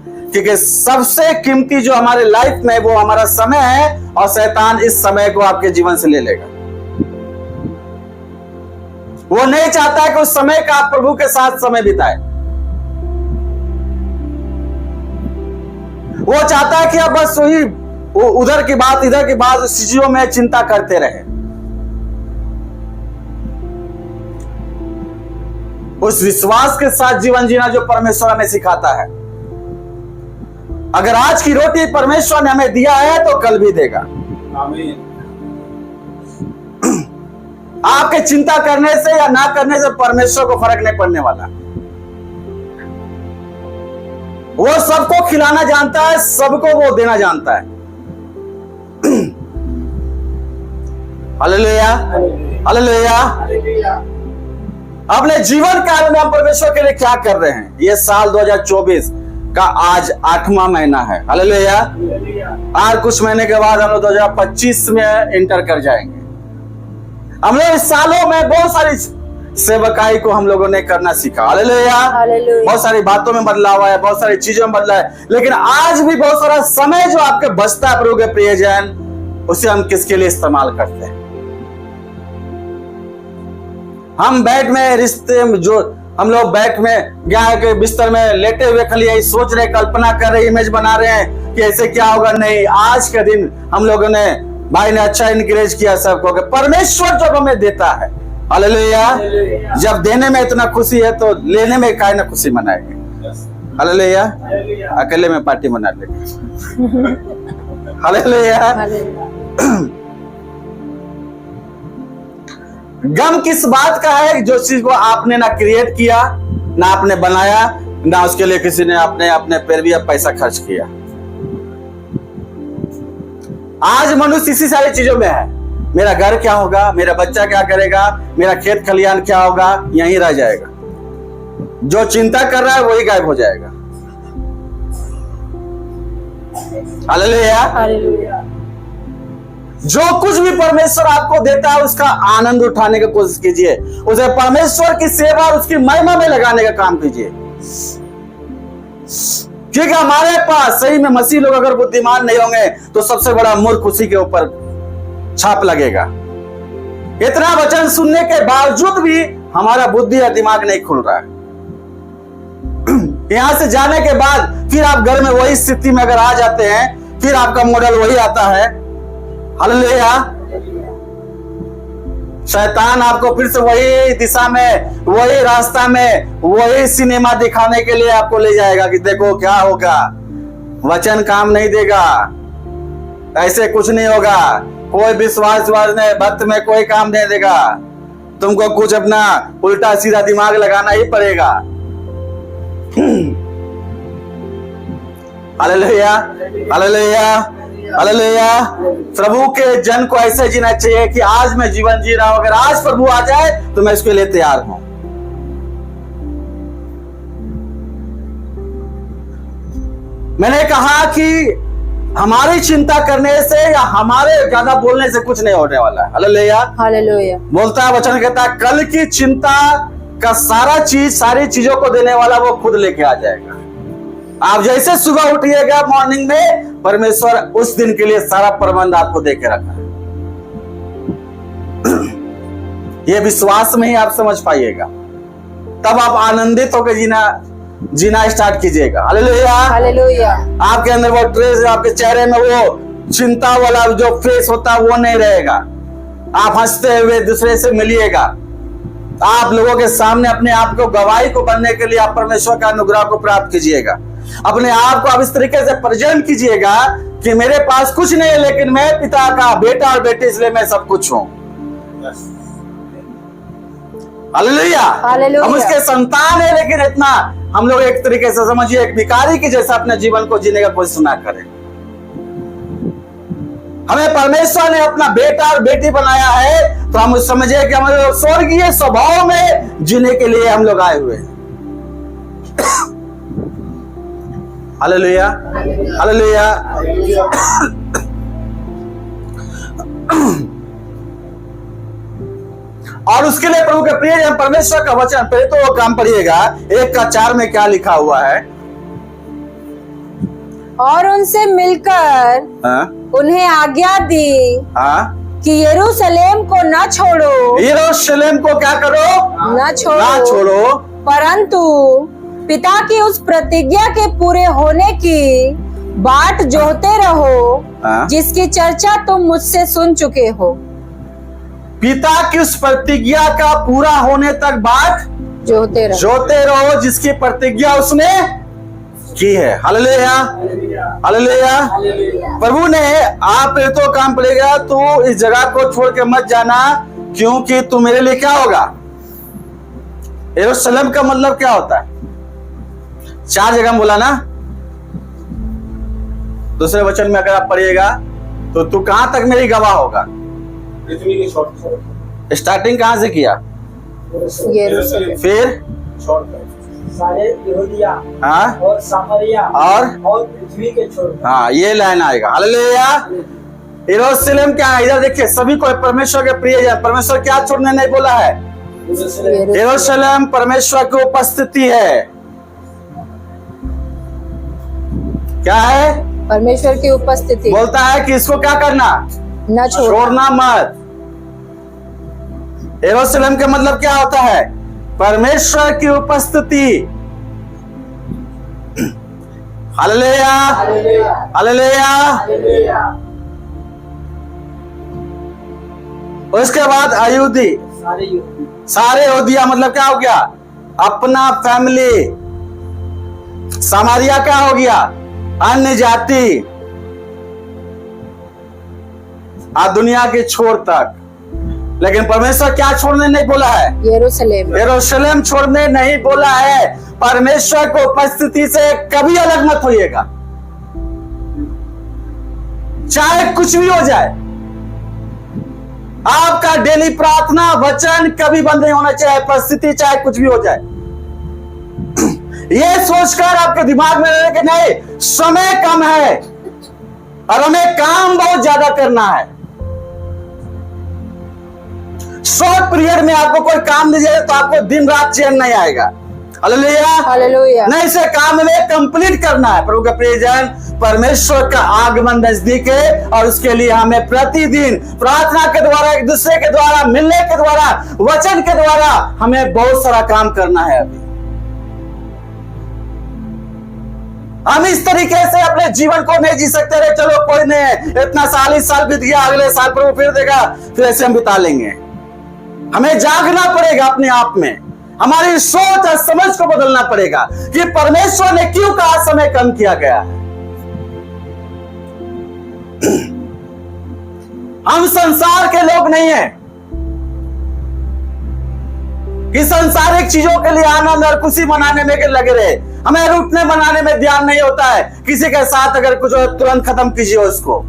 [SPEAKER 1] क्योंकि सबसे कीमती जो हमारे लाइफ में वो हमारा समय है, और शैतान इस समय को आपके जीवन से ले लेगा। वो नहीं चाहता कि उस समय का आप प्रभु के साथ समय बिताए। वो चाहता है कि आप बस वही उधर की बात इधर की बात चीजों में चिंता करते रहे। उस विश्वास के साथ जीवन जीना जो परमेश्वर हमें सिखाता है। अगर आज की रोटी परमेश्वर ने हमें दिया है तो कल भी देगा। आमीन। आपके चिंता करने से या ना करने से परमेश्वर को फर्क नहीं पड़ने वाला। वो सबको खिलाना जानता है, सबको वो देना जानता है। हालेलुया। हालेलुया। अपने जीवन काल में हम परमेश्वर के लिए क्या कर रहे हैं? ये साल 2024 का आज 8वां महीना है। हालेलुया। और कुछ महीने के बाद हम लोग 2025 में इंटर कर जाएंगे। हम लोग इस सालों में बहुत सारी सेवकाई को हम लोगों ने करना सीखा। हालेलुया।
[SPEAKER 2] हालेलुया।
[SPEAKER 1] बहुत सारी बातों में बदलाव आया, बहुत सारी चीजों में बदला है, लेकिन आज भी बहुत सारा समय जो आपके बचता है प्रभु के प्रियजन, उसे हम किसके लिए इस्तेमाल करते हैं? हम बेड में रिश्ते में जो हम लोग बैठ में यहाँ के बिस्तर में लेटे हुए खाली यही सोच रहे, कल्पना कर रहे, इमेज बना रहे हैं कि ऐसे क्या होगा। नहीं, आज के दिन हम लोगों ने, भाई ने अच्छा इनकरेज किया सबको कि परमेश्वर जब हमें देता है, हालेलुया, जब देने में इतना खुशी है तो लेने में काहे ना खुशी मनाएंगे। हालेलुया। अकेले में पार्टी मना लेंगे। हालेलुया। गम किस बात का है? जो चीज को आपने ना क्रिएट किया, ना आपने बनाया, ना उसके लिए किसी ने अपने पैर भी पैसा खर्च किया। आज मनुष्य इसी सारी चीजों में है। मेरा घर क्या होगा, मेरा बच्चा क्या करेगा, मेरा खेत खलियान क्या होगा, यहीं रह जाएगा। जो चिंता कर रहा है वही गायब हो जाएगा। हालेलुया।
[SPEAKER 2] हालेलुया।
[SPEAKER 1] जो कुछ भी परमेश्वर आपको देता है उसका आनंद उठाने की कोशिश कीजिए, उसे परमेश्वर की सेवा और उसकी महिमा में लगाने का काम कीजिए। क्योंकि हमारे पास सही में मसीह लोग अगर बुद्धिमान नहीं होंगे तो सबसे बड़ा मूर्ख उसी के ऊपर छाप लगेगा। इतना वचन सुनने के बावजूद भी हमारा बुद्धि या दिमाग नहीं खुल रहा है। यहां से जाने के बाद फिर आप घर में वही स्थिति में अगर आ जाते हैं, फिर आपका मॉडल वही आता है। हालेलुया। शैतान आपको फिर से वही दिशा में, वही रास्ता में, वही सिनेमा दिखाने के लिए आपको ले जाएगा कि देखो क्या होगा, वचन काम नहीं देगा, ऐसे कुछ नहीं होगा, कोई विश्वास नहीं, भक्त में कोई काम नहीं देगा, तुमको कुछ अपना उल्टा सीधा दिमाग लगाना ही पड़ेगा। हालेलुया। हालेलुया। हालेलुया। प्रभु के जन को ऐसे जीना चाहिए कि आज मैं जीवन जी रहा हूं, अगर आज प्रभु आ जाए तो मैं इसके लिए तैयार हूं। मैंने कहा कि हमारी चिंता करने से या हमारे ज्यादा बोलने से कुछ नहीं होने वाला है। हालेलुया।
[SPEAKER 2] हालेलुया।
[SPEAKER 1] बोलता है वचन, कहता है कल की चिंता का सारी चीजों को देने वाला वो खुद लेके आ जाएगा। आप जैसे सुबह उठिएगा मॉर्निंग में, परमेश्वर उस दिन के लिए सारा प्रबंध आपको देके रखा है। ये विश्वास में ही आप समझ पाइएगा, तब आप आनंदित होकर जीना स्टार्ट कीजिएगा। हालेलुया।
[SPEAKER 2] हालेलुया।
[SPEAKER 1] आपके अंदर वो ट्रेस, आपके चेहरे में वो चिंता वाला जो फेस होता है वो नहीं रहेगा। आप हंसते हुए दूसरे से मिलिएगा। आप लोगों के सामने अपने आप को गवाही को बनने के लिए आप परमेश्वर का अनुग्रह को प्राप्त कीजिएगा। अपने आप को आप इस तरीके से प्रेजेंट कीजिएगा कि मेरे पास कुछ नहीं है, लेकिन मैं पिता का बेटा और बेटी, इसलिए मैं सब कुछ हूं। हालेलुया।
[SPEAKER 2] हालेलुया।
[SPEAKER 1] हम उसके संतान है, लेकिन इतना हम लोग एक तरीके से समझिए एक भिखारी की जैसा अपने जीवन को जीने का कोशिश ना करें। हमें परमेश्वर ने अपना बेटा और बेटी बनाया है, तो हम समझिए कि हम स्वर्गीय स्वभाव में जीने के लिए हम लोग आए हुए हैं। हालेलुया। हालेलुया। और उसके लिए प्रभु के प्रिय परमेश्वर का वचन, पहले तो वो काम पढ़िएगा 1:4 में क्या लिखा हुआ है।
[SPEAKER 2] और उनसे मिलकर उन्हें आज्ञा दी कि यरूशलेम को न छोड़ो।
[SPEAKER 1] यरूशलेम को क्या करो?
[SPEAKER 2] न
[SPEAKER 1] छोड़ो,
[SPEAKER 2] परंतु पिता की उस प्रतिज्ञा के पूरे होने की बाट जोहते रहो, जिसकी चर्चा तुम मुझसे सुन चुके हो।
[SPEAKER 1] पिता की उस प्रतिज्ञा का पूरा होने तक बाट जोहते रहो, जिसकी प्रतिज्ञा उसने की है। हालेलुया। हालेलुया। प्रभु ने आप तो काम पड़ेगा, तू इस जगह को छोड़ के मत जाना, क्योंकि तू मेरे लिए क्या होगा। यरूशलेम का मतलब क्या होता है? 4 जगह बोला ना। दूसरे वचन में अगर आप पढ़िएगा तो तू कहां तक मेरी गवाह होगा। स्टार्टिंग कहां से किया? फिर
[SPEAKER 3] सारे यहूदिया और सामरिया और पृथ्वी के छोर।
[SPEAKER 1] हाँ, ये लाइन आएगा। हालेलुया। यरूशलेम क्या है? इधर देखिए, सभी को परमेश्वर के प्रिय है। परमेश्वर क्या छोड़ने नहीं बोला है? यरूशलेम परमेश्वर की उपस्थिति है। क्या है?
[SPEAKER 2] परमेश्वर की उपस्थिति।
[SPEAKER 1] बोलता है कि इसको क्या करना?
[SPEAKER 2] न
[SPEAKER 1] छोड़ना मत। यरूशलेम का मतलब क्या होता है? परमेश्वर की उपस्थिति। Hallelujah, hallelujah. उसके बाद अयहूदी, सारे यहूदिया मतलब क्या हो गया? अपना फैमिली। सामरिया क्या हो गया? अन्य जाति। आज दुनिया के छोर तक। लेकिन परमेश्वर क्या छोड़ने नहीं बोला है? यरूशलेम छोड़ने नहीं बोला है। परमेश्वर को उपस्थिति से कभी अलग मत होइएगा, चाहे कुछ भी हो जाए। आपका डेली प्रार्थना वचन कभी बंद नहीं होना चाहिए, परिस्थिति चाहे कुछ भी हो जाए। ये सोचकर आपके दिमाग में रहे कि नहीं, समय कम है और हमें काम बहुत ज्यादा करना है। शॉर्ट पीरियड में आपको कोई काम दे जाए तो आपको दिन रात चैन नहीं आएगा। Hallelujah, hallelujah. नहीं, इसे काम में कंप्लीट करना है। प्रभु का प्रियजन, परमेश्वर का आगमन नजदीक है और उसके लिए हमें प्रतिदिन प्रार्थना के द्वारा, एक दूसरे के द्वारा, मिलने के द्वारा, वचन के द्वारा हमें बहुत सारा काम करना है। अभी हम इस तरीके से अपने जीवन को नहीं जी सकते रहे, चलो कोई नहीं, इतना साल, इस साल बीत गया, अगले साल प्रभु फिर देगा, फिर ऐसे हम बिता लेंगे। हमें जागना पड़ेगा अपने आप में। हमारी सोच और समझ को बदलना पड़ेगा कि परमेश्वर ने क्यों कहा समय कम किया गया है। हम संसार के लोग नहीं हैं कि संसारिक चीजों के लिए आनंद और खुशी मनाने में लगे रहे। हमें रूठने बनाने में ध्यान नहीं होता है। किसी के साथ अगर कुछ हो तुरंत खत्म कीजिए उसको,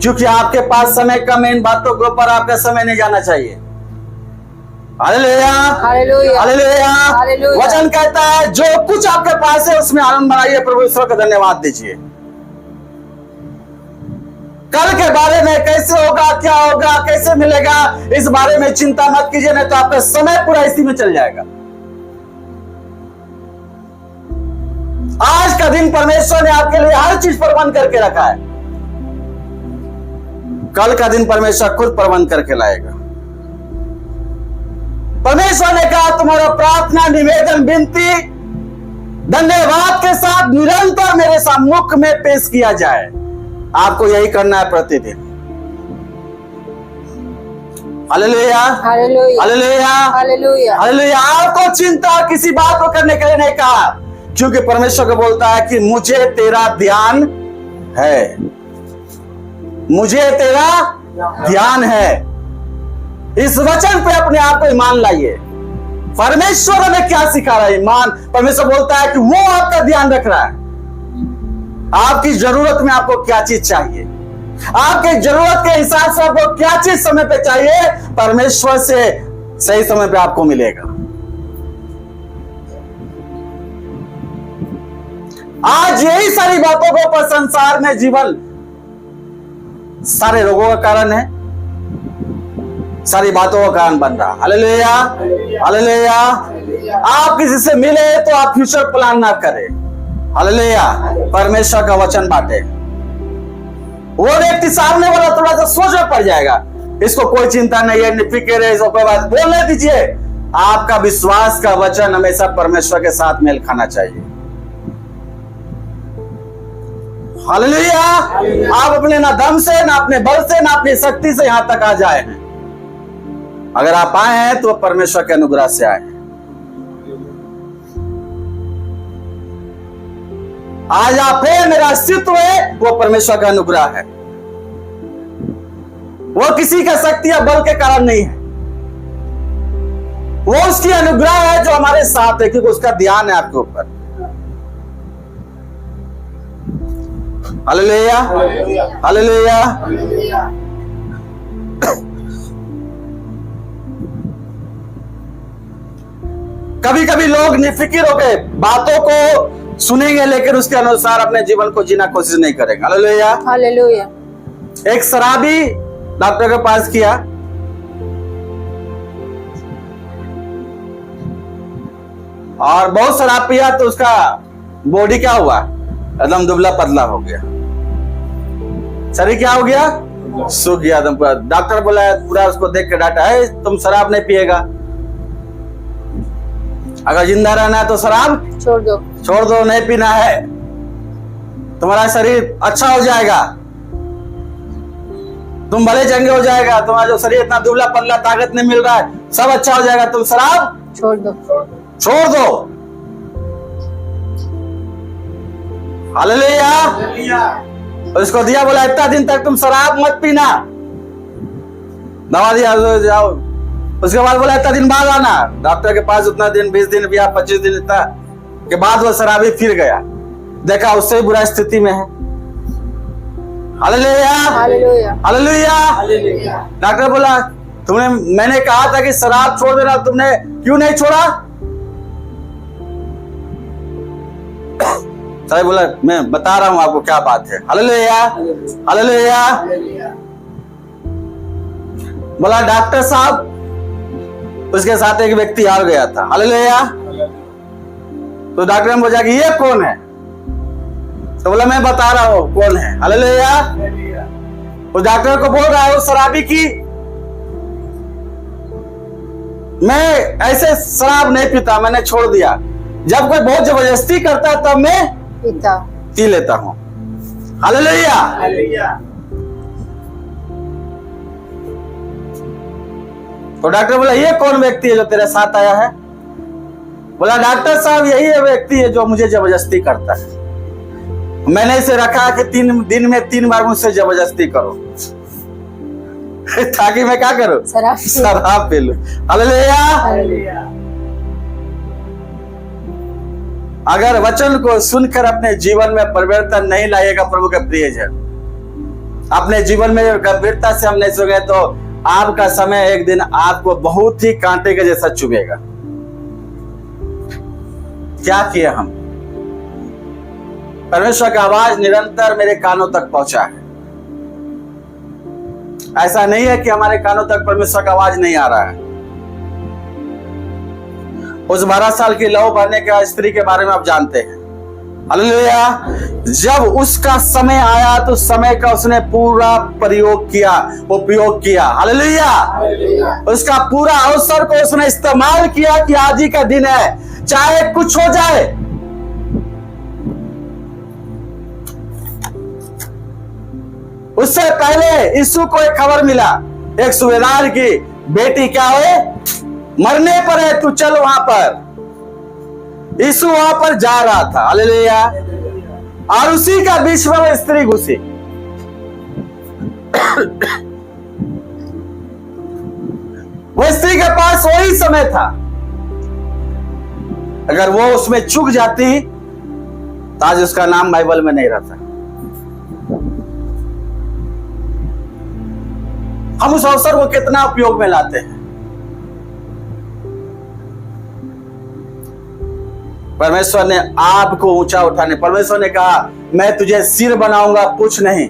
[SPEAKER 1] क्योंकि आपके पास समय कम है। इन बातों के ऊपर आपका समय नहीं जाना चाहिए। Hallelujah, hallelujah, hallelujah. वचन कहता है जो कुछ आपके पास है उसमें आनंद मनाइए, प्रभु ईश्वर को धन्यवाद दीजिए। कल के बारे में कैसे होगा, क्या होगा, कैसे मिलेगा, इस बारे में चिंता मत कीजिए, नहीं तो आपका समय पूरा इसी में चल जाएगा। आज का दिन परमेश्वर ने आपके लिए हर चीज प्रबंध करके रखा है। कल का दिन परमेश्वर खुद प्रबंध करके लाएगा। परमेश्वर ने कहा तुम्हारा प्रार्थना, निवेदन, विनती धन्यवाद के साथ निरंतर मेरे सम्मुख में पेश किया जाए। आपको यही करना है प्रतिदिन। Hallelujah, hallelujah, hallelujah, hallelujah. आपको चिंता किसी बात को करने के लिए नहीं कहा, क्योंकि परमेश्वर को बोलता है कि मुझे तेरा ध्यान है, मुझे तेरा ध्यान है। इस वचन पे अपने आप को ईमान लाइए। परमेश्वर हमें क्या सिखा रहा है? ईमान। परमेश्वर बोलता है कि वो आपका ध्यान रख रहा है। आपकी जरूरत में आपको क्या चीज चाहिए, आपके जरूरत के हिसाब से आपको क्या चीज समय पे चाहिए, परमेश्वर से सही समय पे आपको मिलेगा। आज यही सारी बातों को पर संसार में जीवन सारे रोगों का कारण है, सारी बातों का कारण बन रहा। Hallelujah, hallelujah. आप किसी से मिले तो आप फ्यूचर प्लान ना करें। हालेलुया। परमेश्वर का वचन बांटे। वो व्यक्ति सामने वाला थोड़ा सा सोच में पड़ जाएगा, इसको कोई चिंता नहीं है, निफिक्र है, इसको कोई बात बोलने दीजिए। आपका विश्वास का वचन हमेशा परमेश्वर के साथ मेल खाना चाहिए। हालेलुया। आप अपने ना दम से, ना अपने बल से, ना अपनी शक्ति से यहां तक आ जाए हैं। अगर आप आए हैं तो परमेश्वर के अनुग्रह से आए हैं। आज आप है, मेरा अस्तित्व है, वो परमेश्वर का अनुग्रह है। वो किसी का शक्ति या बल के कारण नहीं है, वो उसकी अनुग्रह है जो हमारे साथ है, क्योंकि उसका ध्यान है आपके ऊपर। Hallelujah, hallelujah. कभी कभी लोग निफिकिर हो गए, बातों को सुनेंगे लेकिन उसके अनुसार अपने जीवन को जीना कोशिश नहीं करेंगे। Hallelujah, hallelujah. एक शराबी डॉक्टर के पास किया, और बहुत शराब पिया तो उसका बॉडी क्या हुआ, एकदम दुबला पतला हो गया, शरीर क्या हो गया, सूख गया एकदम पूरा। डॉक्टर बोला, पूरा उसको देख के डांटा है, तुम शराब नहीं पिएगा, अगर जिंदा रहना है तो शराब
[SPEAKER 2] छोड़ दो,
[SPEAKER 1] नहीं पीना है, तुम्हारा शरीर अच्छा हो जाएगा, तुम भले चंगे हो जाएगा, तुम्हारा जो शरीर इतना दुबला पतला, ताकत नहीं मिल रहा है, सब अच्छा हो जाएगा, तुम शराब
[SPEAKER 2] छोड़ दो।
[SPEAKER 1] हालेलुया। उसको दिया, बोला इतना दिन तक तुम शराब मत पीना, दवा दिया, जाओ। उसके बाद बोला इतना दिन बाद आना, डॉक्टर के पास उतना दिन, 20 दिन या 25 दिन इतना के बाद वो शराबी फिर गया, देखा उससे बुरा स्थिति में है। हालेलुया। डॉक्टर बोला, मैंने कहा था कि शराब छोड़ देना, तुमने क्यों नहीं छोड़ा? साहब बोला, मैं बता रहा हूं आपको क्या बात है। हालेलुया। बोला डॉक्टर साहब, उसके साथ एक व्यक्ति और गया था। हालेलुया। तो डॉक्टर ने पूछा कि ये कौन है? तो बोला मैं बता रहा हूं कौन है। हालेलुया। तो डॉक्टर को बोल रहा है, वो शराबी की, मैं ऐसे शराब नहीं पीता, मैंने छोड़ दिया, जब कोई बहुत जबरदस्ती करता है तब मैं पी लेता हूं। हालेलुया। तो डॉक्टर बोला, ये कौन व्यक्ति है जो तेरे साथ आया है? बोला डॉक्टर साहब, यही है व्यक्ति है जो मुझे जबरदस्ती करता है, मैंने इसे रखा कि 3 दिन में 3 बार मुझसे जबरदस्ती करो ताकि मैं क्या करूं, शराब पी लूं। हालेलुया। अगर वचन को सुनकर अपने जीवन में परिवर्तन नहीं लाएगा प्रभु के प्रियजन, अपने जीवन में गंभीरता से हम नहीं सोगे तो आपका समय एक दिन आपको बहुत ही कांटे के जैसा चुभेगा। क्या किया हम? परमेश्वर का आवाज निरंतर मेरे कानों तक पहुंचा है। ऐसा नहीं है कि हमारे कानों तक परमेश्वर का आवाज नहीं आ रहा है। उस 12 साल की लहू बहने का स्त्री के बारे में आप जानते हैं। हालेलुया। जब उसका समय आया तो समय का उसने पूरा प्रयोग किया, उपयोग किया। हालेलुया। उसका पूरा अवसर को उसने इस्तेमाल किया कि आज ही का दिन है, चाहे कुछ हो जाए। उससे पहले यीशु को एक खबर मिला, एक सूबेदार की बेटी क्या हुए, मरने पर है, तू चल वहां पर। यीशु वहां पर जा रहा था। हालेलुया। और उसी का बीच में वो स्त्री घुसी। वो स्त्री के पास वही समय था, अगर वो उसमें चूक जाती तो आज उसका नाम बाइबल में नहीं रहता। हम उस अवसर को कितना उपयोग में लाते हैं। परमेश्वर ने आपको ऊंचा उठाने, परमेश्वर ने कहा मैं तुझे सिर बनाऊंगा, पूछ नहीं।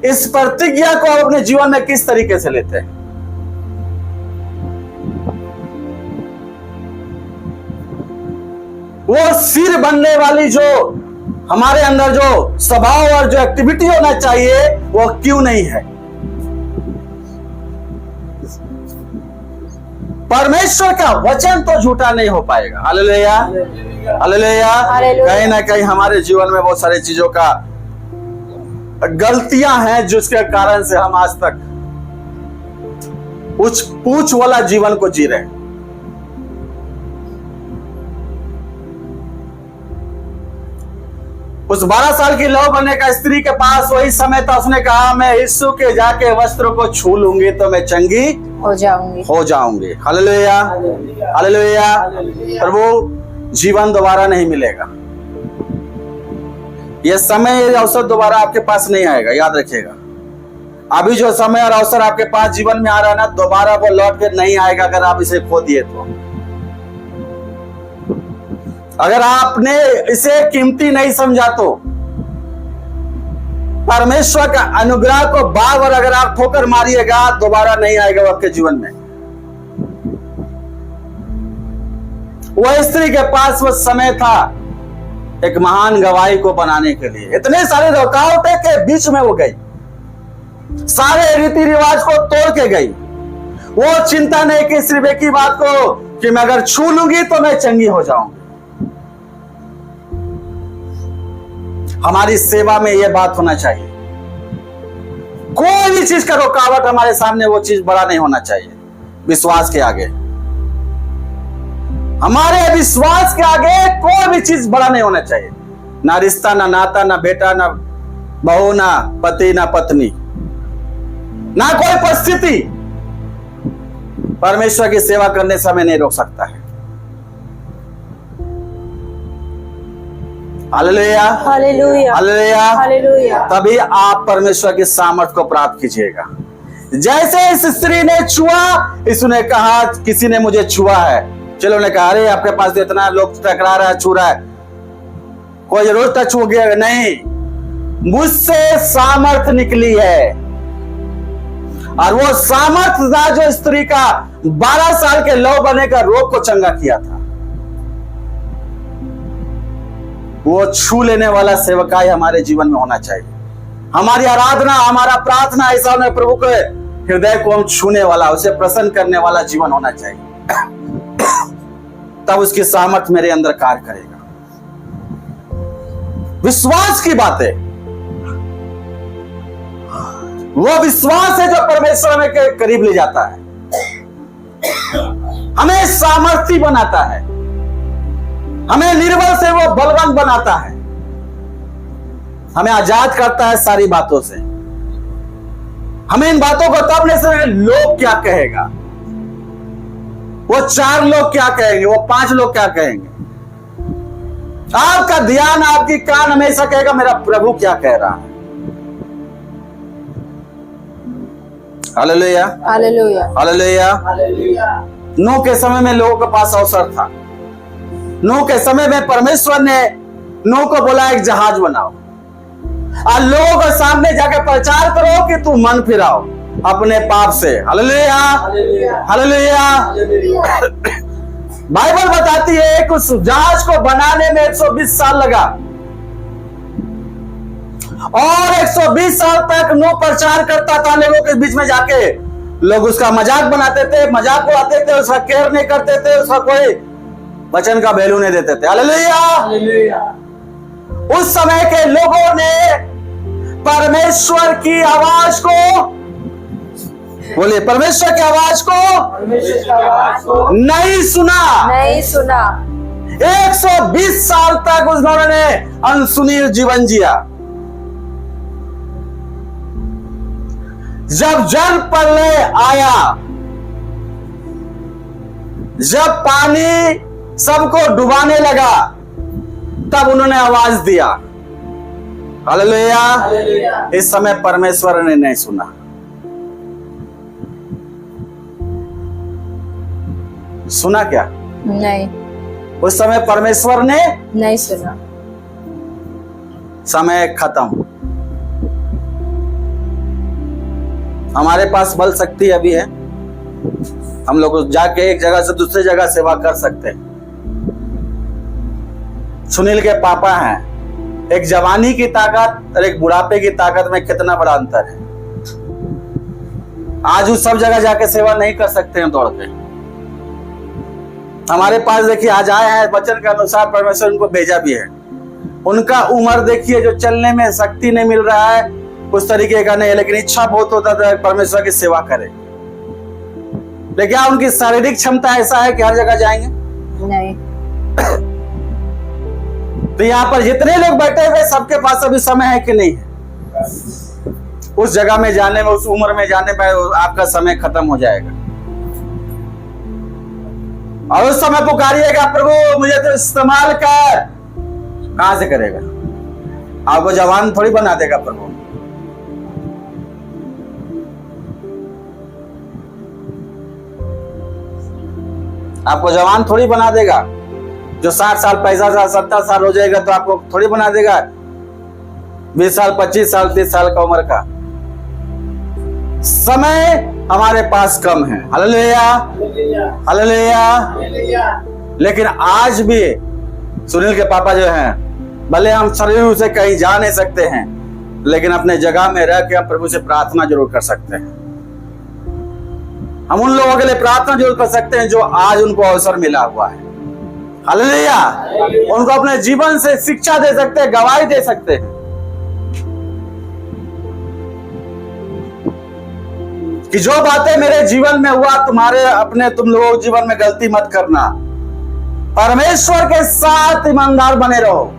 [SPEAKER 1] इस प्रतिज्ञा को आप अपने जीवन में किस तरीके से लेते हैं? वो सिर बनने वाली जो हमारे अंदर जो स्वभाव और जो एक्टिविटी होना चाहिए वो क्यों नहीं है? परमेश्वर का वचन तो झूठा नहीं हो पाएगा। हालेलुया। हालेलुया। कहीं ना कहीं हमारे जीवन में बहुत सारी चीजों का गलतियां हैं जिसके कारण से हम आज तक पूछ वाला जीवन को जी रहे हैं। उस 12 साल की लौ बनने का स्त्री के पास वही समय था। उसने कहा मैं यीशु के जाके वस्त्रों को छू लूंगी तो मैं चंगी हो जाऊंगी। हालेलुया। हालेलुया। प्रभु जीवन दोबारा नहीं मिलेगा, यह समय यह अवसर दोबारा आपके पास नहीं आएगा, याद रखिएगा। अभी जो समय और अवसर आपके पास जीवन में आ रहा है ना, दोबारा वो लौट कर नहीं आएगा अगर आप इसे खो दिए तो। अगर आपने इसे कीमती नहीं समझा तो परमेश्वर का अनुग्रह को बार बार अगर आप ठोकर मारिएगा, दोबारा नहीं आएगा वो आपके जीवन में। वह स्त्री के पास वह समय था एक महान गवाही को बनाने के लिए। इतने सारे रुकावटें के बीच में वो गई, सारे रीति रिवाज को तोड़ के गई। वो चिंता नहीं की सिर्फ एक ही बात को कि मैं अगर छू लूंगी तो मैं चंगी हो जाऊंगी। हमारी सेवा में यह बात होना चाहिए, कोई भी चीज का रुकावट हमारे सामने वो चीज बड़ा नहीं होना चाहिए। विश्वास के आगे, हमारे विश्वास के आगे कोई भी चीज बड़ा नहीं होना चाहिए। ना रिश्ता, ना नाता, ना बेटा, ना बहू, ना पति, ना पत्नी, ना कोई परिस्थिति परमेश्वर की सेवा करने से हमें नहीं रोक सकता है। Hallelujah,
[SPEAKER 2] hallelujah,
[SPEAKER 1] hallelujah,
[SPEAKER 2] hallelujah.
[SPEAKER 1] तभी आप परमेश्वर की सामर्थ को प्राप्त कीजिएगा। जैसे इस स्त्री ने छुआ, इसने कहा किसी ने मुझे छुआ है। चलो ने कहा अरे आपके पास तो इतना लोग टकरा रहा है, छू रहा है, कोई जरूर टच हो गया नहीं, मुझसे सामर्थ निकली है। और वो सामर्थ था जो स्त्री का 12 साल के लौ बने का रोग को चंगा किया था। वो छू लेने वाला सेवकाई हमारे जीवन में होना चाहिए। हमारी आराधना, हमारा प्रार्थना ऐसा होना, प्रभु के हृदय को हम छूने वाला, उसे प्रसन्न करने वाला जीवन होना चाहिए। तब उसकी सामर्थ मेरे अंदर कार्य करेगा। विश्वास की बात है, वो विश्वास है जो परमेश्वर में के करीब ले जाता है, हमें सामर्थी बनाता है, हमें निर्बल से वो बलवान बनाता है, हमें आजाद करता है सारी बातों से। हमें इन बातों को तब नहीं समझ लोग क्या कहेगा, वो 4 लोग क्या कहेंगे, वो 5 लोग क्या कहेंगे। आपका ध्यान, आपकी कान हमेशा कहेगा मेरा प्रभु क्या कह रहा है। Hallelujah,
[SPEAKER 2] hallelujah,
[SPEAKER 1] hallelujah.
[SPEAKER 3] हालेलुया।
[SPEAKER 1] नूह के समय में लोगों के पास अवसर था। नूह के समय में परमेश्वर ने नूह को बोला एक जहाज बनाओ और लोगों के सामने जाके प्रचार करो कि तू मन फिराओ अपने पाप से। Hallelujah,
[SPEAKER 3] hallelujah.
[SPEAKER 1] हालेलुया। बाइबल बताती है कि उस जहाज को बनाने में 120 साल लगा और 120 साल तक नूह प्रचार करता था लोगों के बीच में जाके। लोग उसका मजाक बनाते थे, मजाक उड़ाते थे, उसका केयर नहीं करते थे, उसका कोई वचन का वैल्यू नहीं देते थे। Hallelujah,
[SPEAKER 3] hallelujah.
[SPEAKER 1] उस समय के लोगों ने परमेश्वर की आवाज को, बोलिए परमेश्वर की आवाज को
[SPEAKER 3] परमेश्वर की आवाज को
[SPEAKER 1] नहीं सुना।
[SPEAKER 2] नहीं सुना।
[SPEAKER 1] 120 साल तक उन्होंने अनसुनी जीवन जिया। जब जल प्रलय आया, जब पानी सबको डुबाने लगा, तब उन्होंने आवाज दिया। हालेलुया।
[SPEAKER 3] हालेलुया।
[SPEAKER 1] इस समय परमेश्वर ने नहीं सुना। सुना क्या?
[SPEAKER 2] नहीं,
[SPEAKER 1] उस समय परमेश्वर ने
[SPEAKER 2] नहीं सुना।
[SPEAKER 1] समय खत्म। हमारे पास बल शक्ति अभी है, हम लोग जाके एक जगह से दूसरी जगह सेवा कर सकते हैं। सुनील के पापा हैं, एक जवानी की ताकत और एक बुढ़ापे की ताकत में कितना बड़ा अंतर है। आज उस सब जगह जाके सेवा नहीं कर सकते हैं दौड़ के। हमारे पास देखिए आज आए हैं, वचन के अनुसार परमेश्वर उनको भेजा भी है। उनका उम्र देखिए, जो चलने में शक्ति नहीं मिल रहा है उस तरीके का नहीं है, लेकिन इच्छा बहुत होता था परमेश्वर की सेवा करे। लेकिन क्या उनकी शारीरिक क्षमता ऐसा है कि हर जगह जाएंगे?
[SPEAKER 2] नहीं।
[SPEAKER 1] तो यहाँ पर जितने लोग बैठे हुए सबके पास अभी समय है कि नहीं है? उस जगह में जाने में, उस उम्र में जाने में आपका समय खत्म हो जाएगा। और उस समय पुकारिएगा प्रभु मुझे तो इस्तेमाल कर। कहां से करेगा? आपको जवान थोड़ी बना देगा प्रभु। आपको जवान थोड़ी बना देगा। जो 60 साल 65 साल 70 साल हो जाएगा तो आपको थोड़ी बना देगा 20 साल 25 साल 30 साल का उम्र का। समय हमारे पास कम है। Hallelujah,
[SPEAKER 3] hallelujah.
[SPEAKER 1] हालेलुया।
[SPEAKER 3] हालेलुया।
[SPEAKER 1] लेकिन आज भी सुनील के पापा जो हैं, भले हम शरीर से कहीं जा नहीं सकते हैं, लेकिन अपने जगह में रह के हम प्रभु से प्रार्थना जरूर कर सकते हैं। हम उन लोगों के लिए प्रार्थना जरूर कर सकते हैं जो आज उनको अवसर मिला हुआ है। हालेलुया। उनको अपने जीवन से शिक्षा दे सकते हैं, गवाही दे सकते हैं कि जो बातें मेरे जीवन में हुआ, तुम्हारे अपने तुम लोगों के जीवन में गलती मत करना। परमेश्वर के साथ ईमानदार बने रहो।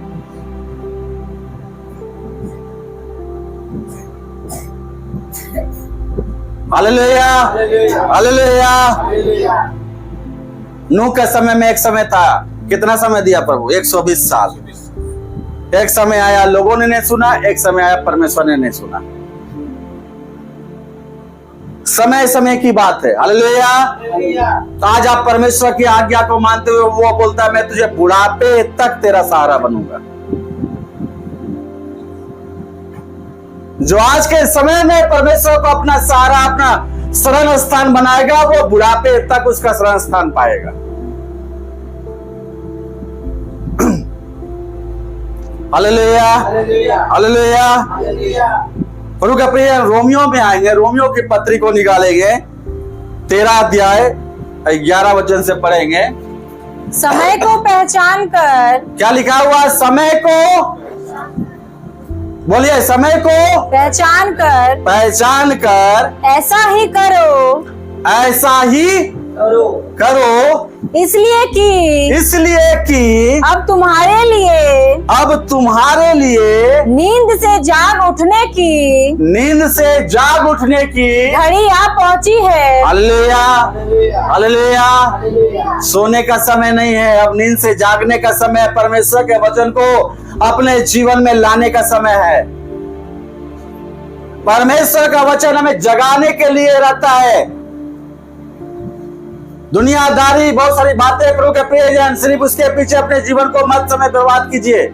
[SPEAKER 1] Hallelujah, hallelujah. नूह के समय में एक समय था, कितना समय दिया प्रभु? 120 साल। एक समय आया लोगों ने नहीं सुना, एक समय आया परमेश्वर ने नहीं सुना। समय समय की बात है। हालेलुया। आज आप परमेश्वर की आज्ञा को मानते हुए वो बोलता है मैं तुझे बुढ़ापे तक तेरा सहारा बनूंगा। जो आज के समय में परमेश्वर को अपना सहारा, अपना शरण स्थान बनाएगा, वो बुढ़ापे तक उसका शरण स्थान पाएगा। Hallelujah, hallelujah. प्रभु का प्रिय, रोमियो में आएंगे, रोमियो की पत्री को निकालेंगे, 13 अध्याय 11 वचन से पढ़ेंगे।
[SPEAKER 2] समय को पहचान कर,
[SPEAKER 1] क्या लिखा हुआ? समय को, बोलिए, समय को
[SPEAKER 2] पहचान कर ऐसा ही करो,
[SPEAKER 1] ऐसा ही करो,
[SPEAKER 2] इसलिए कि अब तुम्हारे लिए नींद से जाग उठने की घड़ी आ पहुंची है।
[SPEAKER 1] Hallelujah, hallelujah. सोने का समय नहीं है, अब नींद से जागने का समय है। परमेश्वर के वचन को अपने जीवन में लाने का समय है। परमेश्वर का वचन हमें जगाने के लिए रहता है। दुनियादारी, बहुत सारी बातें प्रभु के प्रिय जन, सिर्फ उसके पीछे अपने जीवन को मत समय बर्बाद कीजिए।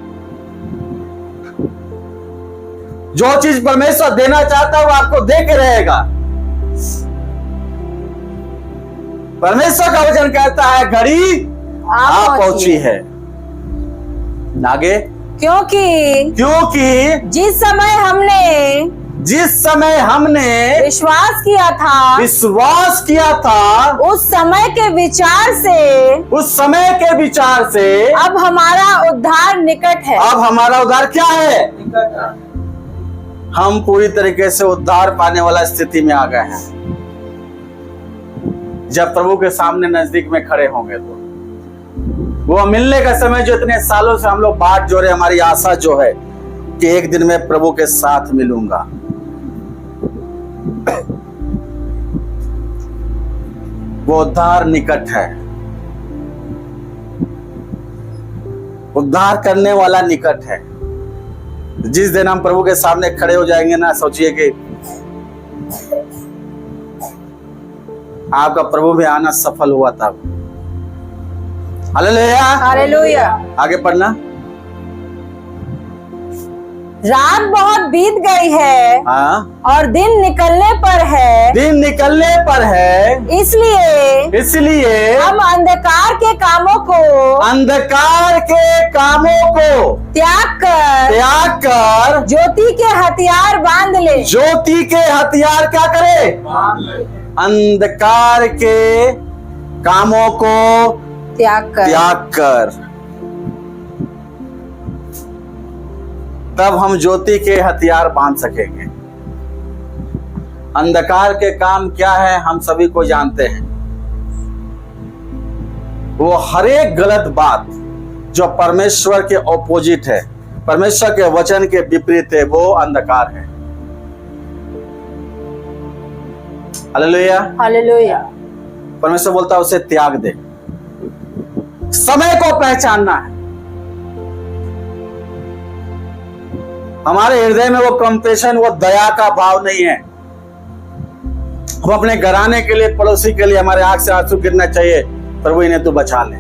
[SPEAKER 1] जो चीज परमेश्वर देना चाहता है वो आपको दे के रहेगा। परमेश्वर का वचन कहता है घड़ी आ पहुंची है। आगे, क्योंकि जिस समय हमने विश्वास किया था उस समय के विचार से
[SPEAKER 2] अब हमारा उद्धार निकट है।
[SPEAKER 1] अब हमारा उद्धार क्या है? हम पूरी तरीके से उद्धार पाने वाला स्थिति में आ गए हैं। जब प्रभु के सामने नजदीक में खड़े होंगे तो वो मिलने का समय जो इतने सालों से हम लोग बाट जोड़े, हमारी आशा जो है कि एक दिन मैं प्रभु के साथ मिलूंगा। वो उद्धार निकट है। उद्धार करने वाला निकट है। जिस दिन हम प्रभु के सामने खड़े हो जाएंगे ना, सोचिए कि आपका प्रभु में आना सफल हुआ था। Hallelujah,
[SPEAKER 2] hallelujah.
[SPEAKER 1] आगे पढ़ना।
[SPEAKER 2] रात बहुत बीत गई है,
[SPEAKER 1] हाँ,
[SPEAKER 2] और दिन निकलने पर है, इसलिए हम अंधकार के कामों को त्याग कर ज्योति के हथियार बांध ले।
[SPEAKER 1] ज्योति के हथियार क्या करे? अंधकार के कामों को
[SPEAKER 2] त्याग कर।
[SPEAKER 1] तब हम ज्योति के हथियार बांध सकेंगे। अंधकार के काम क्या है हम सभी को जानते हैं। वो हर एक गलत बात जो परमेश्वर के ऑपोजिट है, परमेश्वर के वचन के विपरीत है, वो अंधकार है। Hallelujah,
[SPEAKER 2] hallelujah.
[SPEAKER 1] परमेश्वर बोलता है उसे त्याग दे। समय को पहचानना है। हमारे हृदय में वो कंपैशन, वो दया का भाव नहीं है। हम अपने घराने के लिए, पड़ोसी के लिए हमारे आंख से आंसू गिरना चाहिए, प्रभु इन्हें तू बचा ले।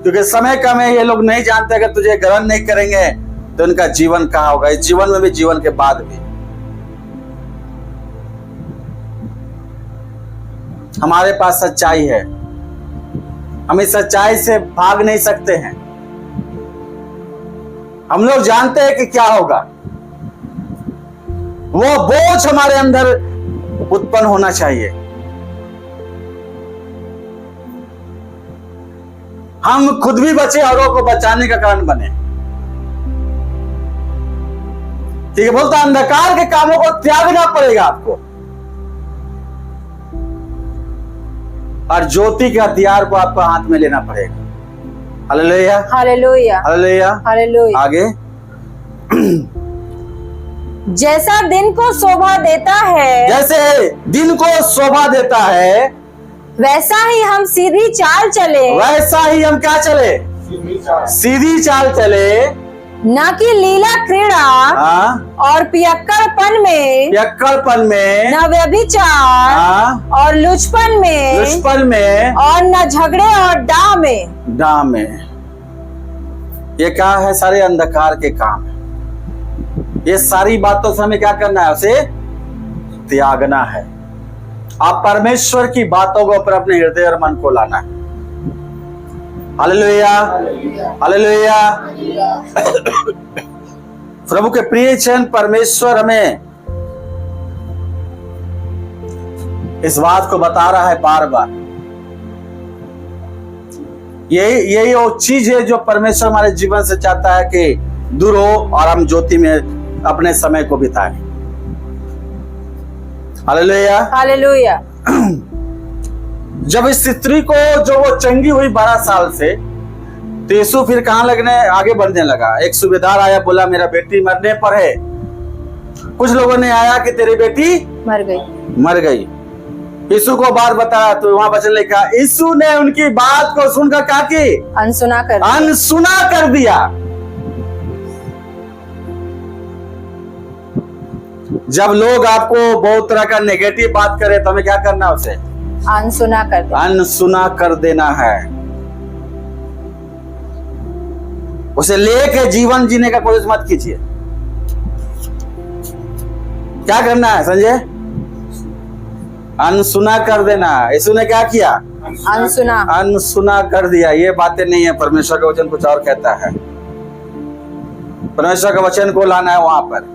[SPEAKER 1] क्योंकि समय कम है, ये लोग नहीं जानते अगर तुझे ग्रहण नहीं करेंगे तो उनका जीवन कहाँ होगा, इस जीवन में भी, जीवन के बाद भी। हमारे पास सच्चाई है, हम इस सच्चाई से भाग नहीं सकते हैं। हम लोग जानते हैं कि क्या होगा। वो बोझ हमारे अंदर उत्पन्न होना चाहिए। हम खुद भी बचे, औरों को बचाने का कारण बने। ठीक है, बोलता अंधकार के कामों को त्यागना पड़ेगा आपको, और ज्योति के हथियार को आपको हाथ में लेना पड़ेगा। Hallelujah,
[SPEAKER 2] hallelujah,
[SPEAKER 1] hallelujah.
[SPEAKER 2] हालेलुया।
[SPEAKER 1] आगे,
[SPEAKER 2] जैसा दिन को शोभा देता है,
[SPEAKER 1] जैसे दिन को शोभा देता है,
[SPEAKER 2] वैसा ही हम सीधी चाल चले,
[SPEAKER 1] वैसा ही हम क्या चले? सीधी चाल चले,
[SPEAKER 2] न कि लीला क्रीड़ा
[SPEAKER 1] हाँ,
[SPEAKER 2] और पियक्कड़पन में,
[SPEAKER 1] पियक्कड़पन में,
[SPEAKER 2] न व्यभिचार
[SPEAKER 1] हाँ,
[SPEAKER 2] और लुचपन में,
[SPEAKER 1] दुष्पन में,
[SPEAKER 2] और न झगड़े और डाह में।
[SPEAKER 1] डाह में। ये क्या है? सारे अंधकार के काम है। ये सारी बातों से हमें क्या करना है? उसे त्यागना है। आप परमेश्वर की बातों को पर अपने हृदय और मन को लाना है। Hallelujah, hallelujah. प्रभु के प्रिय जन, परमेश्वर हमें इस बात को बता रहा है बार बार। यही वो चीज है जो परमेश्वर हमारे जीवन से चाहता है कि दूर हो और हम ज्योति में अपने समय को बिताएं। Hallelujah,
[SPEAKER 2] hallelujah.
[SPEAKER 1] जब इस स्त्री को जो वो चंगी हुई 12 साल से, तो यीशु फिर कहां आगे बढ़ने लगा। एक सूबेदार आया, बोला मेरा बेटी मरने पर है। कुछ लोगों ने आया कि तेरी बेटी मर गई। यीशु को बात बताया तो वहां वचन लिखा, यीशु ने उनकी बात को सुनकर क्या की? अनसुना कर दिया। जब लोग आपको बहुत तरह का नेगेटिव बात करे तो हमें क्या करना? उसे अनसुना कर देना है। उसे लेके जीवन जीने का कोशिश मत कीजिए। क्या करना है संजय? अनसुना कर देना। यीशु ने क्या किया? अनसुना कर दिया। ये बातें नहीं है, परमेश्वर का वचन कुछ और कहता है। परमेश्वर का वचन को लाना है वहां पर।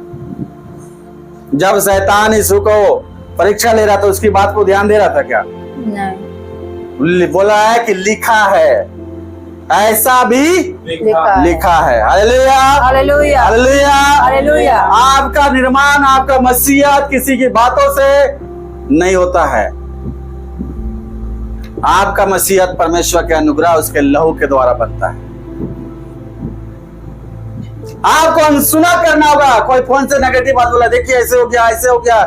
[SPEAKER 1] जब शैतान यीशु को परीक्षा ले रहा था, उसकी बात को ध्यान दे रहा था क्या? नहीं। बोला है कि लिखा है, ऐसा भी लिखा है। Hallelujah,
[SPEAKER 2] hallelujah,
[SPEAKER 1] hallelujah,
[SPEAKER 2] hallelujah.
[SPEAKER 1] आपका निर्माण, आपका मसीहत किसी की बातों से नहीं होता है। आपका मसीहत परमेश्वर के अनुग्रह, उसके लहू के द्वारा बनता है। आपको अनसुना करना होगा। कोई फोन से नेगेटिव बात बोला, देखिए ऐसे हो गया, ऐसे हो गया,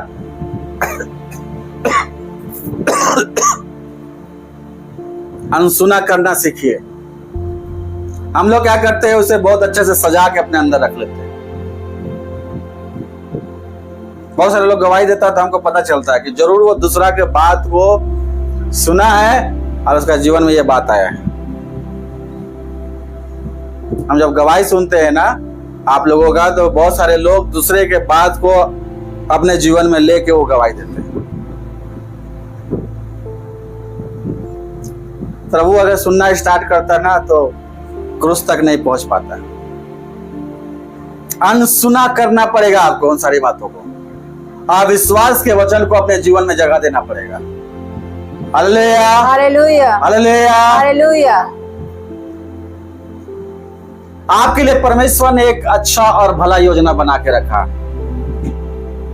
[SPEAKER 1] अनसुना करना सीखिए। हम लोग क्या करते हैं? उसे बहुत अच्छे से सजा के अपने अंदर रख लेते हैं। बहुत सारे लोग गवाही देता है तो हमको पता चलता है कि जरूर वो दूसरा के बात को सुना है और उसका जीवन में ये बात आया है। हम जब गवाही सुनते हैं ना आप लोगों का, तो बहुत सारे लोग दूसरे के बात को अपने जीवन में लेके वो गवाही देते हैं। प्रभु अगर सुनना स्टार्ट करता ना तो क्रूस तक नहीं पहुंच पाता। अनसुना करना पड़ेगा आपको उन सारी बातों को। आप विश्वास के वचन को अपने जीवन में जगह देना पड़ेगा। Hallelujah,
[SPEAKER 2] hallelujah,
[SPEAKER 1] hallelujah,
[SPEAKER 2] hallelujah.
[SPEAKER 1] आपके लिए परमेश्वर ने एक अच्छा और भला योजना बना के रखा।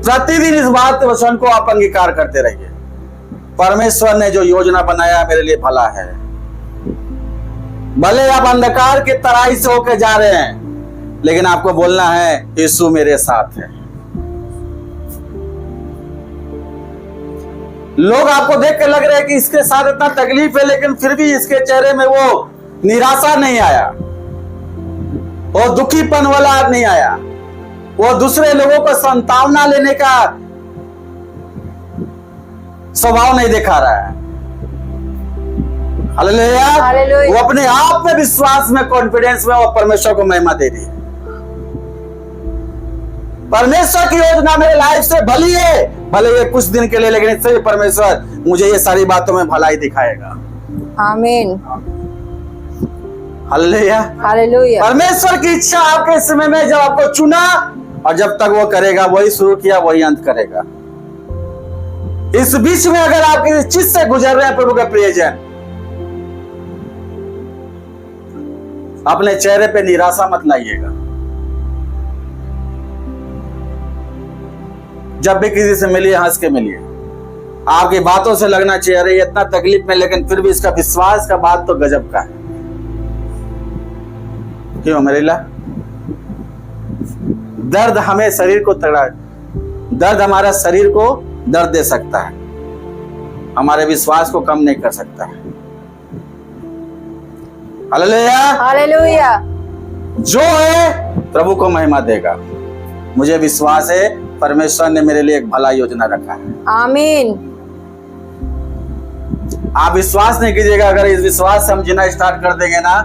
[SPEAKER 1] प्रतिदिन इस बात के वचन को आप अंगीकार करते रहिए। परमेश्वर ने जो योजना बनाया मेरे लिए भला है। भले आप अंधकार की तराई से होकर जा रहे हैं, लेकिन आपको बोलना है यीशु मेरे साथ है। लोग आपको देख के लग रहे हैं कि इसके साथ इतना तकलीफ है, लेकिन फिर भी इसके चेहरे में वो निराशा नहीं आया, वो दुखीपन वाला नहीं आया, वो दूसरे लोगों को सांत्वना लेने का स्वभाव नहीं दिखा रहा है। Hallelujah,
[SPEAKER 2] hallelujah.
[SPEAKER 1] वो अपने आप में विश्वास में, कॉन्फिडेंस में वो परमेश्वर को महिमा दे रही है। परमेश्वर की योजना मेरे लाइफ से भली है, भले ये कुछ दिन के लिए, लेकिन इससे भी परमेश्वर मुझे ये सारी बातों में भलाई दिखाएगा।
[SPEAKER 2] आमीन।
[SPEAKER 1] हालेलुया।
[SPEAKER 2] हालेलुया।
[SPEAKER 1] परमेश्वर की इच्छा आपके समय में जब आपको चुना, और जब तक वो करेगा, वही शुरू किया वही अंत करेगा। इस बीच में अगर आप किसी चीज से गुजर रहे हैं प्रभु के प्रियजन, अपने चेहरे पे निराशा मत लाइएगा। जब भी किसी से मिलिए, हंस के मिलिए। आपकी बातों से लगना चाहिए अरे ये इतना तकलीफ में, लेकिन फिर भी इसका विश्वास का बात तो गजब का है। क्यों मेरीला? दर्द हमें शरीर को तगड़ा, दर्द हमारा शरीर को दर्द दे सकता है, हमारे विश्वास को कम नहीं कर सकता है। हालेलुया।
[SPEAKER 2] हालेलुया।
[SPEAKER 1] जो है प्रभु को महिमा देगा। मुझे विश्वास है परमेश्वर ने मेरे लिए एक भला योजना रखा है।
[SPEAKER 2] आमीन।
[SPEAKER 1] आप विश्वास नहीं कीजिएगा, अगर इस विश्वास से हम जीना स्टार्ट कर देंगे ना,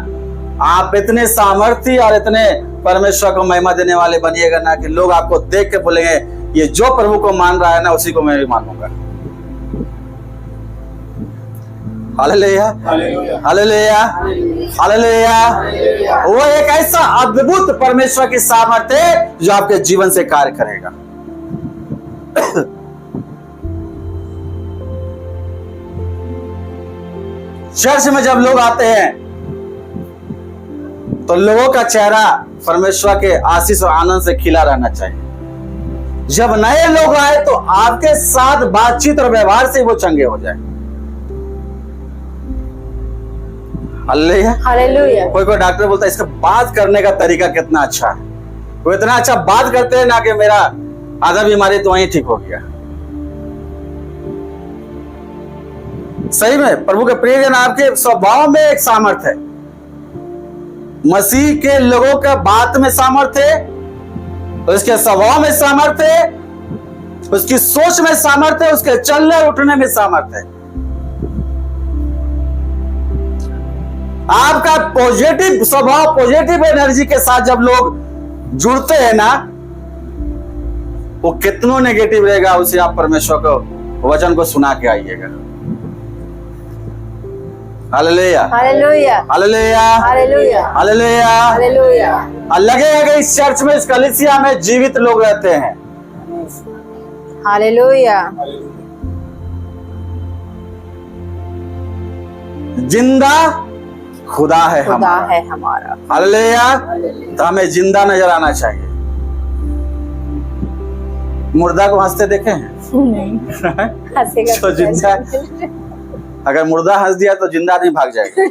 [SPEAKER 1] आप इतने सामर्थ्य और इतने परमेश्वर को महिमा देने वाले बनिएगा ना कि लोग आपको देख के बोलेंगे ये जो प्रभु को मान रहा है ना, उसी को मैं भी मानूंगा। हालेलुया। हालेलुया। हालेलुया। वो एक ऐसा अद्भुत परमेश्वर की सामर्थ्य है जो आपके जीवन से कार्य करेगा। चर्च में जब लोग आते हैं तो लोगों का चेहरा परमेश्वर के आशीष और आनंद से खिला रहना चाहिए। जब नए लोग आए तो आपके साथ बातचीत और व्यवहार से वो चंगे हो जाए। हालेलुया।
[SPEAKER 2] हालेलुया।
[SPEAKER 1] कोई कोई डॉक्टर बोलता है इसका बात करने का तरीका कितना अच्छा है, वो इतना अच्छा बात करते हैं ना कि मेरा आधा बीमारी तो वहीं ठीक हो गया। सही में प्रभु के प्रियजन, आपके स्वभाव में एक सामर्थ्य है। मसीह के लोगों का बात में सामर्थ्य है, उसके स्वभाव में सामर्थ्य है, उसकी सोच में सामर्थ्य है, उसके चलने उठने में सामर्थ्य है। आपका पॉजिटिव स्वभाव, पॉजिटिव एनर्जी के साथ जब लोग जुड़ते हैं ना, वो कितनों नेगेटिव रहेगा, उसे आप परमेश्वर को वचन को सुना के आइएगा। Hallelujah.
[SPEAKER 2] Hallelujah.
[SPEAKER 1] Hallelujah.
[SPEAKER 2] Hallelujah.
[SPEAKER 1] Hallelujah.
[SPEAKER 2] Hallelujah.
[SPEAKER 1] और लगेगा कि इस चर्च में, इस कलीसिया में जीवित लोग रहते हैं।
[SPEAKER 2] हालेलुया।
[SPEAKER 1] जिंदा खुदा है
[SPEAKER 2] खुदा
[SPEAKER 1] हमारा।
[SPEAKER 2] है हमारा।
[SPEAKER 1] हालेलुया। तो हमें जिंदा नजर आना चाहिए। मुर्दा को हंसते देखे हैं?
[SPEAKER 2] हंसेगा
[SPEAKER 1] तो जिंदा, अगर मुर्दा हंस दिया तो जिंदा आदमी भाग जाएगा।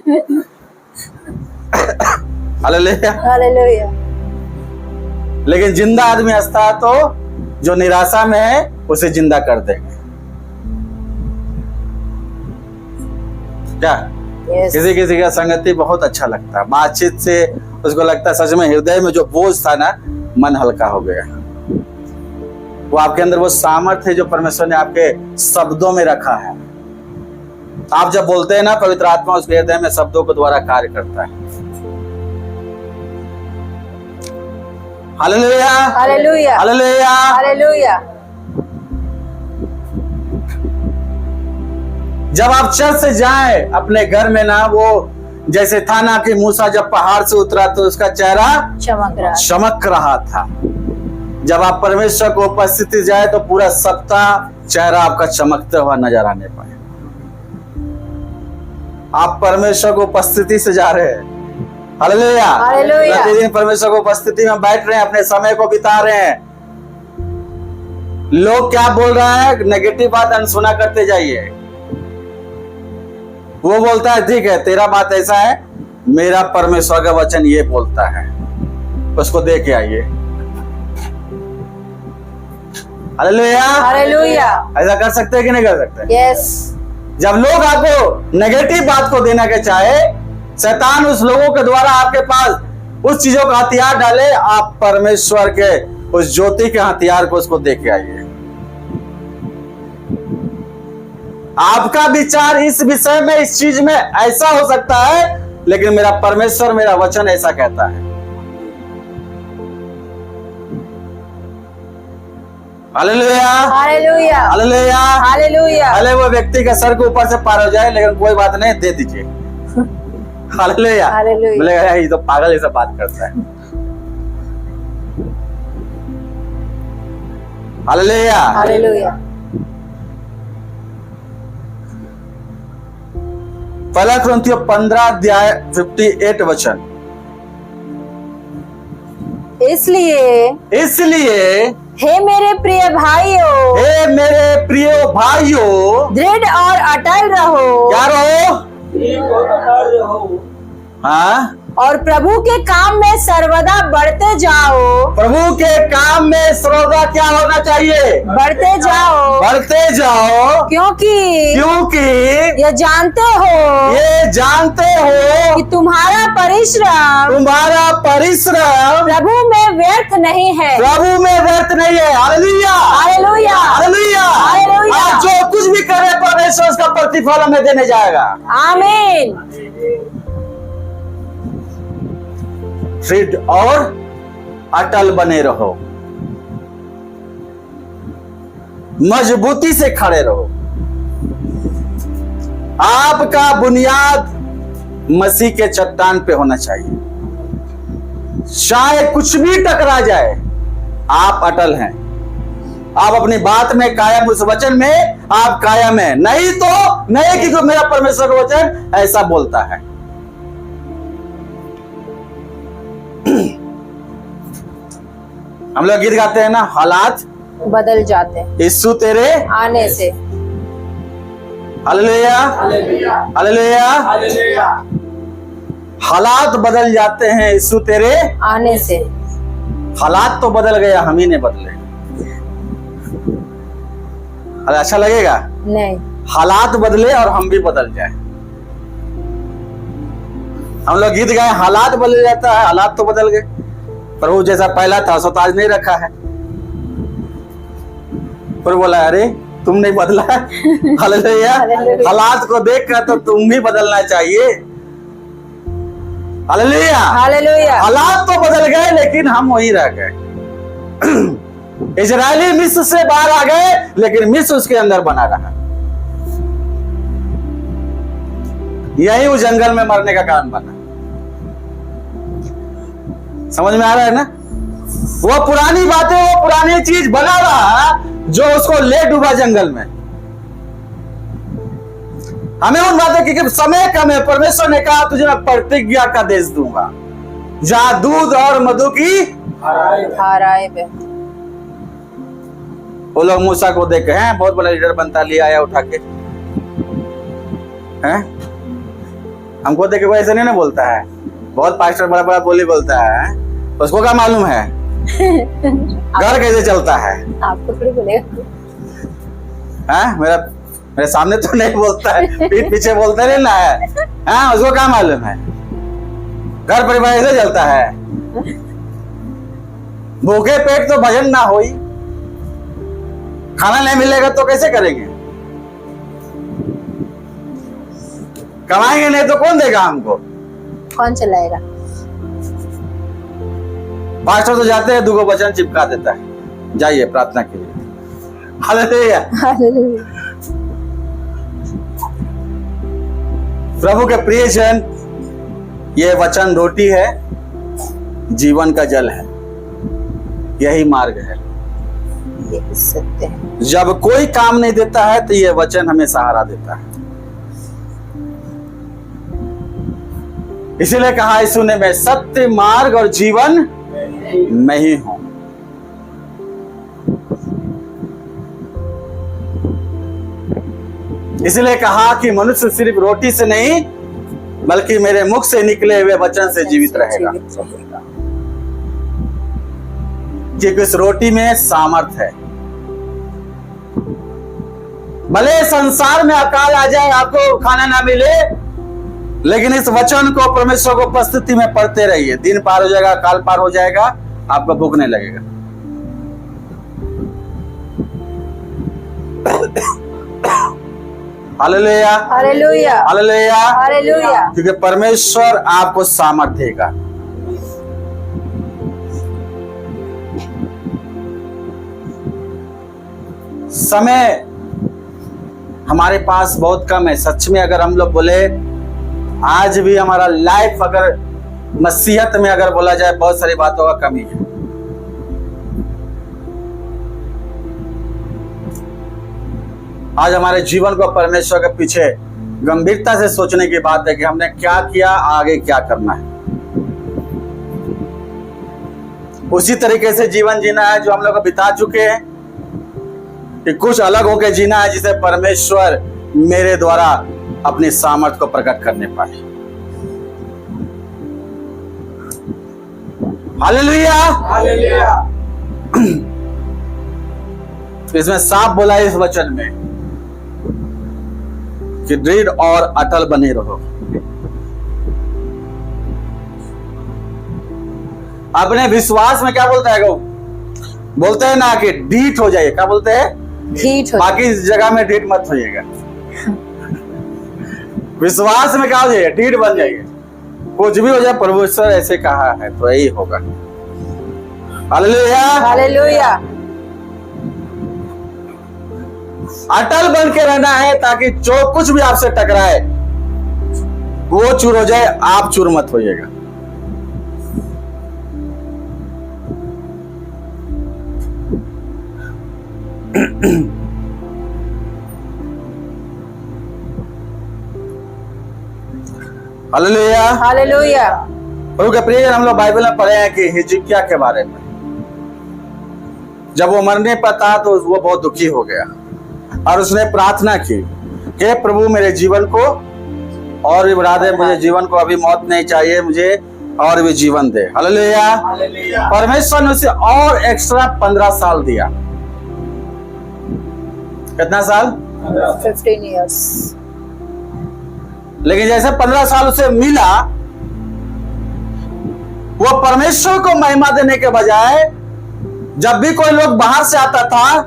[SPEAKER 1] हालेलुया।
[SPEAKER 2] हालेलुया।
[SPEAKER 1] लेकिन जिंदा आदमी हंसता है तो जो निराशा में है उसे जिंदा कर देंगे। क्या
[SPEAKER 2] Yes.
[SPEAKER 1] किसी किसी का संगति बहुत अच्छा लगता है, बातचीत से उसको लगता है सच में हृदय में जो बोझ था ना, मन हल्का हो गया। वो आपके अंदर वो सामर्थ्य है जो परमेश्वर ने आपके शब्दों में रखा है। आप जब बोलते हैं ना, पवित्र आत्मा उसके हृदय में शब्दों के द्वारा कार्य करता है। हालेलुया।
[SPEAKER 2] हालेलुया।
[SPEAKER 1] हालेलुया।
[SPEAKER 2] हालेलुया।
[SPEAKER 1] जब आप चर्च से जाएं अपने घर में ना, वो जैसे था ना कि मूसा जब पहाड़ से उतरा तो उसका चेहरा चमक रहा था। जब आप परमेश्वर को उपस्थिति जाए तो पूरा सप्ताह चेहरा आपका चमकते हुआ नजर आने पाए। आप परमेश्वर को उपस्थिति से जा रहे हैं। हालेलुया।
[SPEAKER 2] हालेलुया।
[SPEAKER 1] प्रतिदिन परमेश्वर को उपस्थिति में बैठ रहे हैं, अपने समय को बिता रहे हैं। लोग क्या बोल रहा है, नेगेटिव बात अनसुना करते जाइए। वो बोलता है ठीक है तेरा बात ऐसा है, मेरा परमेश्वर का वचन ये बोलता है, उसको दे के आइए। हालेलुया।
[SPEAKER 2] हालेलुया।
[SPEAKER 1] ऐसा कर सकते हैं कि नहीं कर सकते?
[SPEAKER 2] यस।
[SPEAKER 1] जब लोग आपको नेगेटिव बात को देना के चाहे, शैतान उस लोगों के द्वारा आपके पास उस चीजों का हथियार डाले, आप परमेश्वर के उस ज्योति के हथियार को उसको दे के आइए। आपका विचार इस विषय में, इस चीज में ऐसा हो सकता है, लेकिन मेरा परमेश्वर, मेरा वचन ऐसा कहता है। हालेलुया।
[SPEAKER 2] हालेलुया।
[SPEAKER 1] हालेलुया।
[SPEAKER 2] हालेलुया।
[SPEAKER 1] भले वो व्यक्ति का सर के ऊपर से पार हो जाए, लेकिन कोई बात नहीं, दे दीजिए। हालेलुया।
[SPEAKER 2] हालेलुया।
[SPEAKER 1] बोलेगा यार ये तो पागल जैसा बात करता है। हालेलुया।
[SPEAKER 2] हालेलुया।
[SPEAKER 1] पहला कुरिन्थियों 15 अध्याय 58 वचन।
[SPEAKER 2] इसलिए हे मेरे प्रिय भाइयों,
[SPEAKER 1] हे मेरे प्रिय भाइयों,
[SPEAKER 2] दृढ़ और अटल रहो।
[SPEAKER 1] क्या रहो?
[SPEAKER 3] एक और अटल रहो।
[SPEAKER 1] हाँ,
[SPEAKER 2] और प्रभु के काम में सर्वदा बढ़ते जाओ।
[SPEAKER 1] प्रभु के काम में सर्वदा क्या होना चाहिए?
[SPEAKER 2] बढ़ते जाओ।
[SPEAKER 1] बढ़ते जाओ,
[SPEAKER 2] क्योंकि
[SPEAKER 1] क्योंकि
[SPEAKER 2] ये जानते हो कि तुम्हारा परिश्रम प्रभु में व्यर्थ नहीं है।
[SPEAKER 1] प्रभु में व्यर्थ नहीं है। हालेलुया।
[SPEAKER 2] हालेलुया।
[SPEAKER 1] हालेलुया।
[SPEAKER 2] हालेलुया।
[SPEAKER 1] आज जो कुछ भी करे परमेश्वर उसका प्रतिफल हमें देने जाएगा।
[SPEAKER 2] आमीन।
[SPEAKER 1] दृढ़ और अटल बने रहो, मजबूती से खड़े रहो। आपका बुनियाद मसीह के चट्टान पे होना चाहिए। चाहे कुछ भी टकरा जाए, आप अटल हैं। आप अपनी बात में कायम, उस वचन में आप कायम हैं। नहीं तो नहीं कि मेरा परमेश्वर का वचन ऐसा बोलता है। हम लोग गीत गाते हैं ना, हालात
[SPEAKER 2] बदल जाते हैं
[SPEAKER 1] यीशु तेरे
[SPEAKER 2] आने से।
[SPEAKER 1] हालेलुया।
[SPEAKER 3] हालेलुया।
[SPEAKER 1] हालेलुया।
[SPEAKER 3] हालेलुया।
[SPEAKER 1] हालात बदल जाते हैं यीशु तेरे
[SPEAKER 2] आने से।
[SPEAKER 1] हालात तो बदल गया, हम ही ने बदले। अरे अच्छा लगेगा?
[SPEAKER 2] नहीं।
[SPEAKER 1] हालात बदले और हम भी बदल जाए। हम लोग गीत गाए, हालात बदल जाता है, हालात तो बदल गए। प्रभु जैसा पहला था सो तो आज नहीं रखा है। पर बोला अरे तुम नहीं बदला। हालेलुया।
[SPEAKER 2] हालेलुया।
[SPEAKER 1] हालात को देख कर तो तुम भी बदलना चाहिए। हालेलुया।
[SPEAKER 2] हालेलुया।
[SPEAKER 1] हालात तो बदल गए लेकिन हम वहीं रह गए। इजरायली मिस्र से बाहर आ गए लेकिन मिस्र उसके अंदर बना रहा। यही वो जंगल में मरने का कारण बना। समझ में आ रहा है ना? वो पुरानी बातें, वो पुरानी चीज बना रहा जो उसको ले डूबा जंगल में। हमें उन बातें की समय कम है। परमेश्वर ने कहा तुझे मैं प्रतिज्ञा का देश दूंगा जहां दूध और मधु की
[SPEAKER 2] धाराएं बहती।
[SPEAKER 1] वो लोग मूसा को देख के हैं बहुत बड़ा लीडर बनता, लिया आया उठा के। हैं? हमको देख के वो ऐसे नहीं ना बोलता है। बहुत पास्टर बड़ा बड़ा बोली बोलता है, उसको क्या मालूम है घर कैसे चलता है?
[SPEAKER 2] आपको थोड़ी बोलेगा।
[SPEAKER 1] हैं? मेरे सामने तो नहीं बोलता है, पीठ पीछे बोलता नहीं ना है। हैं? उसको क्या मालूम है घर परिवार ऐसे चलता है? भूखे पेट तो भजन ना होई, खाना नहीं मिलेगा तो कैसे करेंगे? कमाएंगे नहीं तो कौन देगा हमको?
[SPEAKER 2] कौन चलाएगा?
[SPEAKER 1] पास्टर तो जाते हैं, 2 वचन चिपका देता है, जाइए प्रार्थना के लिए। हालेलुया।
[SPEAKER 2] हालेलुया।
[SPEAKER 1] प्रभु के प्रियजन, ये वचन रोटी है, जीवन का जल है, यही मार्ग है।
[SPEAKER 2] ये सत्य है।
[SPEAKER 1] जब कोई काम नहीं देता है तो ये वचन हमें सहारा देता है। इसीलिए कहा यीशु ने, मैं सत्य, मार्ग और जीवन मैं ही हूं। इसलिए कहा कि मनुष्य सिर्फ रोटी से नहीं बल्कि मेरे मुख से निकले हुए वचन से जीवित रहेगा। क्योंकि इस रोटी में सामर्थ है। भले संसार में अकाल आ जाए, आपको खाना ना मिले, लेकिन इस वचन को, परमेश्वर को उपस्थिति में पढ़ते रहिए। दिन पार हो जाएगा, काल पार हो जाएगा, आपको भूख नहीं लगेगा। हालेलुया।
[SPEAKER 2] हालेलुया।
[SPEAKER 1] हालेलुया।
[SPEAKER 2] हालेलुया।
[SPEAKER 1] क्योंकि परमेश्वर आपको सामर्थ देगा। समय हमारे पास बहुत कम है। सच में अगर हम लोग बोले आज भी हमारा लाइफ अगर मसीहत में अगर बोला जाए बहुत सारी बातों का कमी है। आज हमारे जीवन को परमेश्वर के पीछे गंभीरता से सोचने की बात है कि हमने क्या किया, आगे क्या करना है। उसी तरीके से जीवन जीना है जो हम लोग बिता चुके हैं, कि कुछ अलग होकर जीना है जिसे परमेश्वर मेरे द्वारा अपनी सामर्थ को प्रकट करने पाए। हालेलुया।
[SPEAKER 3] हालेलुया।
[SPEAKER 1] इसमें साफ बोला है इस वचन में कि दृढ़ और अटल बने रहो। अपने विश्वास में क्या बोलता है गौ? बोलते हैं ना कि ढीठ हो जाइए। क्या बोलते हैं?
[SPEAKER 2] ढीठ हो
[SPEAKER 1] बाकी इस जगह में ढीठ मत होइएगा। विश्वास में क्या हो जाइए? ढीठ बन जाइए। कुछ भी हो जाए, परमेश्वर ऐसे कहा है तो यही होगा। हालेलुया।
[SPEAKER 2] हालेलुया।
[SPEAKER 1] अटल बन के रहना है ताकि जो कुछ भी आपसे टकराए वो चूर हो जाए, आप चूर मत होइएगा। हालेलुया।
[SPEAKER 2] हालेलुया।
[SPEAKER 1] प्रभु के प्रिय, हम लोग बाइबल में पढ़े हैं कि हिजकिय्याह के बारे में। जब वो मरने पर था तो वो बहुत दुखी हो गया और उसने प्रार्थना की कि प्रभु मेरे जीवन को और भी बढ़ा दे, मुझे जीवन को अभी मौत नहीं चाहिए, मुझे और भी जीवन दे। हालेलुया।
[SPEAKER 3] हालेलुया।
[SPEAKER 1] परमेश्वर ने उसे और एक्स्ट्रा 15 साल दिया। कितना साल?
[SPEAKER 2] 15 years।
[SPEAKER 1] लेकिन जैसे 15 साल उसे मिला, वो परमेश्वर को महिमा देने के बजाय जब भी कोई लोग बाहर से आता था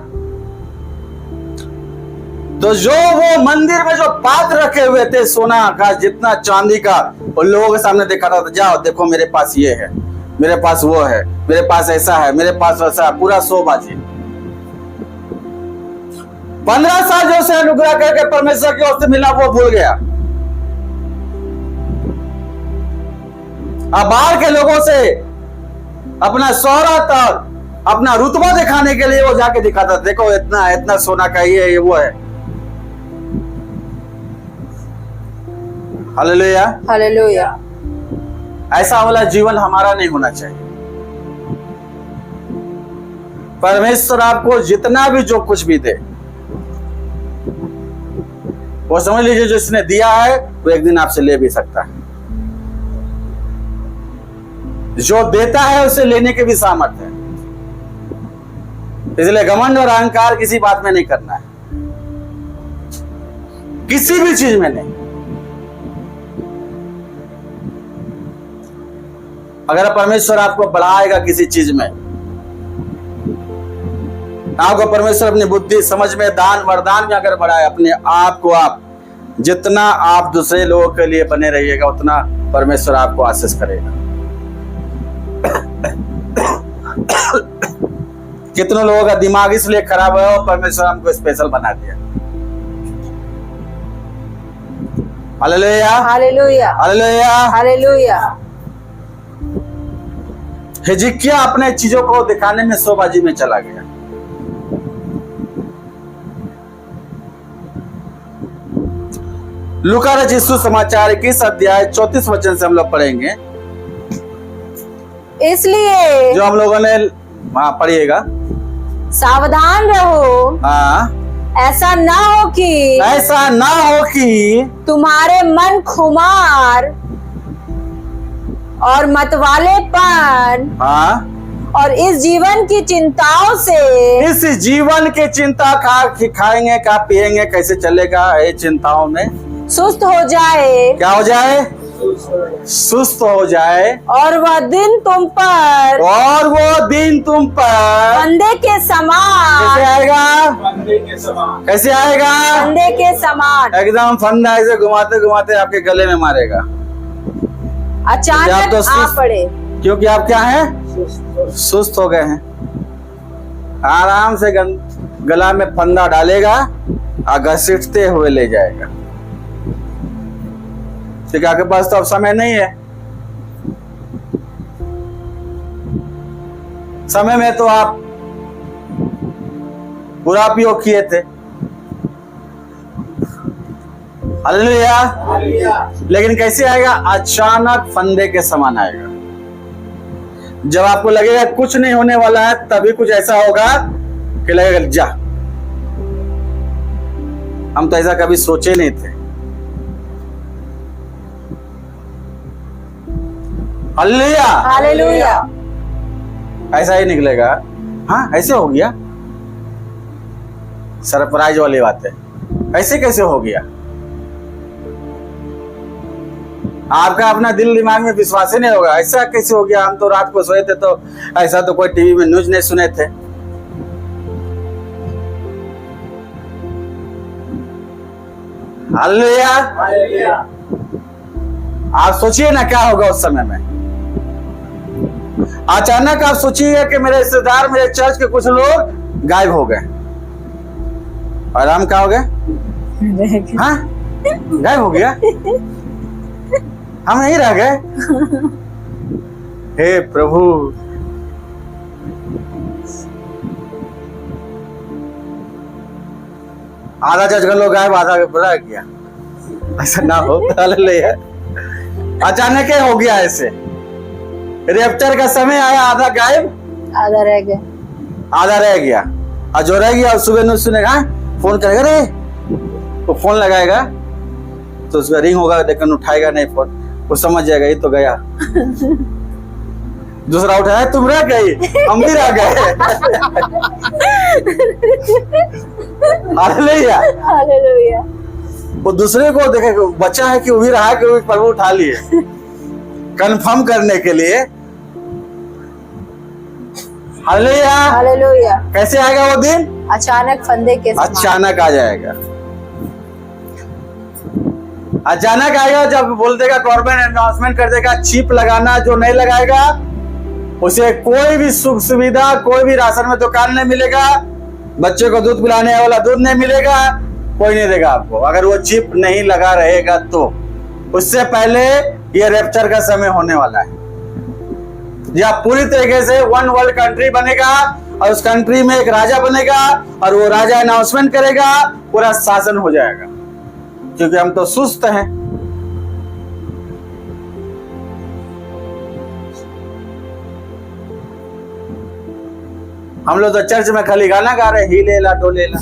[SPEAKER 1] तो जो वो मंदिर में जो पात्र रखे हुए थे सोना का, जितना चांदी का, उन लोगों के सामने दिखाता था, जाओ देखो मेरे पास ये है, मेरे पास वो है, मेरे पास ऐसा है, मेरे पास वैसा है, पूरा शोबाजी। 15 साल जो से अनुग्रह करके परमेश्वर की ओर से मिला वो भूल गया। अब बाहर के लोगों से अपना शोहरत और अपना रुतबा दिखाने के लिए वो जाके दिखाता, देखो इतना इतना सोना का ये वो है। हालेलुया।
[SPEAKER 2] हालेलुया।
[SPEAKER 1] ऐसा वाला जीवन हमारा नहीं होना चाहिए। परमेश्वर आपको जितना भी जो कुछ भी दे, वो समझ लीजिए जो इसने दिया है वो एक दिन आपसे ले भी सकता है। जो देता है उसे लेने के भी सामर्थ्य है। इसलिए घमंड और अहंकार किसी बात में नहीं करना है, किसी भी चीज में नहीं। अगर परमेश्वर आपको बढ़ाएगा किसी चीज में, आपको परमेश्वर अपनी बुद्धि समझ में दान वरदान में अगर बढ़ाए, अपने आप को आप जितना आप दूसरे लोगों के लिए बने रहिएगा उतना परमेश्वर आपको आशीष करेगा। कितने लोगों का दिमाग इसलिए खराब है और परमेश्वर हमको स्पेशल बना दिया। हालेलुया।
[SPEAKER 2] हालेलुया।
[SPEAKER 1] हालेलुया।
[SPEAKER 2] हालेलुया।
[SPEAKER 1] हिजकिय्याह अपने चीजों को दिखाने में शोबाजी में चला गया। लूका रचित सुसमाचार 21 अध्याय 34 वचन से हम लोग पढ़ेंगे,
[SPEAKER 2] इसलिए
[SPEAKER 1] जो हम लोगों ने वहां पढ़िएगा।
[SPEAKER 2] सावधान रहो,
[SPEAKER 1] हाँ,
[SPEAKER 2] ऐसा ना हो कि तुम्हारे मन खुमार और मतवालेपन
[SPEAKER 1] हाँ,
[SPEAKER 2] और इस जीवन की चिंताओं से,
[SPEAKER 1] इस जीवन की चिंता खाएंगे क्या पिएंगे कैसे चलेगा, ये चिंताओं में
[SPEAKER 2] सुस्त हो जाए।
[SPEAKER 1] क्या हो जाए? सुस्त हो जाए।
[SPEAKER 2] और वह दिन तुम पर फंदे के समान,
[SPEAKER 1] कैसे आएगा?
[SPEAKER 3] फंदे के समान।
[SPEAKER 1] कैसे आएगा?
[SPEAKER 2] फंदे के समान
[SPEAKER 1] एकदम फंदा ऐसे घुमाते घुमाते आपके गले में मारेगा।
[SPEAKER 2] अचानक
[SPEAKER 1] आप तो
[SPEAKER 2] आ पड़े,
[SPEAKER 1] क्योंकि आप क्या हैं? सुस्त हो गए हैं। आराम से गला में फंदा डालेगा और घसीटते हुए ले जाएगा। क्योंकि आपके पास तो अब समय नहीं है। समय में तो आप बुरा उपयोग किए थे। हालेलुया।
[SPEAKER 3] हालेलुया।
[SPEAKER 1] लेकिन कैसे आएगा? अचानक फंदे के समान आएगा। जब आपको लगेगा कुछ नहीं होने वाला है, तभी कुछ ऐसा होगा कि लगेगा जा, हम तो ऐसा कभी सोचे नहीं थे। हालेलुया।
[SPEAKER 2] हालेलुया।
[SPEAKER 1] ऐसा ही निकलेगा। हाँ, ऐसे हो गया। सरप्राइज वाली बात है। ऐसे कैसे हो गया? आपका अपना दिल दिमाग में विश्वास ही नहीं होगा, ऐसा कैसे हो गया? हम तो रात को सोए थे तो ऐसा तो कोई टीवी में न्यूज नहीं सुने थे। हालेलुया।
[SPEAKER 3] हालेलुया।
[SPEAKER 1] आप सोचिए ना क्या होगा उस समय में। अचानक आप सोचिए कि मेरे रिश्तेदार, मेरे चर्च के कुछ लोग गायब हो गए और हम क्या हो गए? हाँ, गायब हो गया, हम नहीं रह गए। हे प्रभु, आधा चर्च का लोग गायब, आधा बुरा किया। ऐसा ना हो। हालेलुया। अचानक ही हो गया ऐसे। रैप्चर का समय आया, आधा गायब,
[SPEAKER 2] आधा रह गया।
[SPEAKER 1] आधा रह गया। और जो रह गया सुबह न्यूज सुनेगा, फोन करेगा, रे वो फोन लगाएगा तो उसका रिंग होगा, लेकिन उठाएगा नहीं फोन। वो समझ जाएगा ये तो गया। दूसरा उठाया, तुम रह गई, हम भी रह गए। हालेलुया।
[SPEAKER 2] हालेलुया।
[SPEAKER 1] वो दूसरे को देखे बच्चा है कि वो भी रहा कि वो प्रभु उठा लिए, कंफर्म करने के लिए। हालेलुया।
[SPEAKER 2] हालेलुया।
[SPEAKER 1] कैसे आएगा वो दिन?
[SPEAKER 2] अचानक फंदे के समान।
[SPEAKER 1] अचानक आ जाएगा। अचानक आएगा जब बोल देगा, गवर्नमेंट अनाउंसमेंट कर देगा, चिप लगाना, जो नहीं लगाएगा उसे कोई भी सुख सुविधा, कोई भी राशन में दुकान नहीं मिलेगा, बच्चे को दूध पिलाने वाला दूध नहीं मिलेगा, कोई नहीं देगा आपको, अगर वो चिप नहीं लगा रहेगा तो। उससे पहले ये रैप्चर का समय होने वाला है, या पूरी तरीके से वन वर्ल्ड कंट्री बनेगा और उस कंट्री में एक राजा बनेगा और वो राजा अनाउंसमेंट करेगा, पूरा शासन हो जाएगा। क्योंकि हम तो सुस्त हैं। हम लोग तो चर्च में खाली गाना गा रहे, ही लेला डोलेला।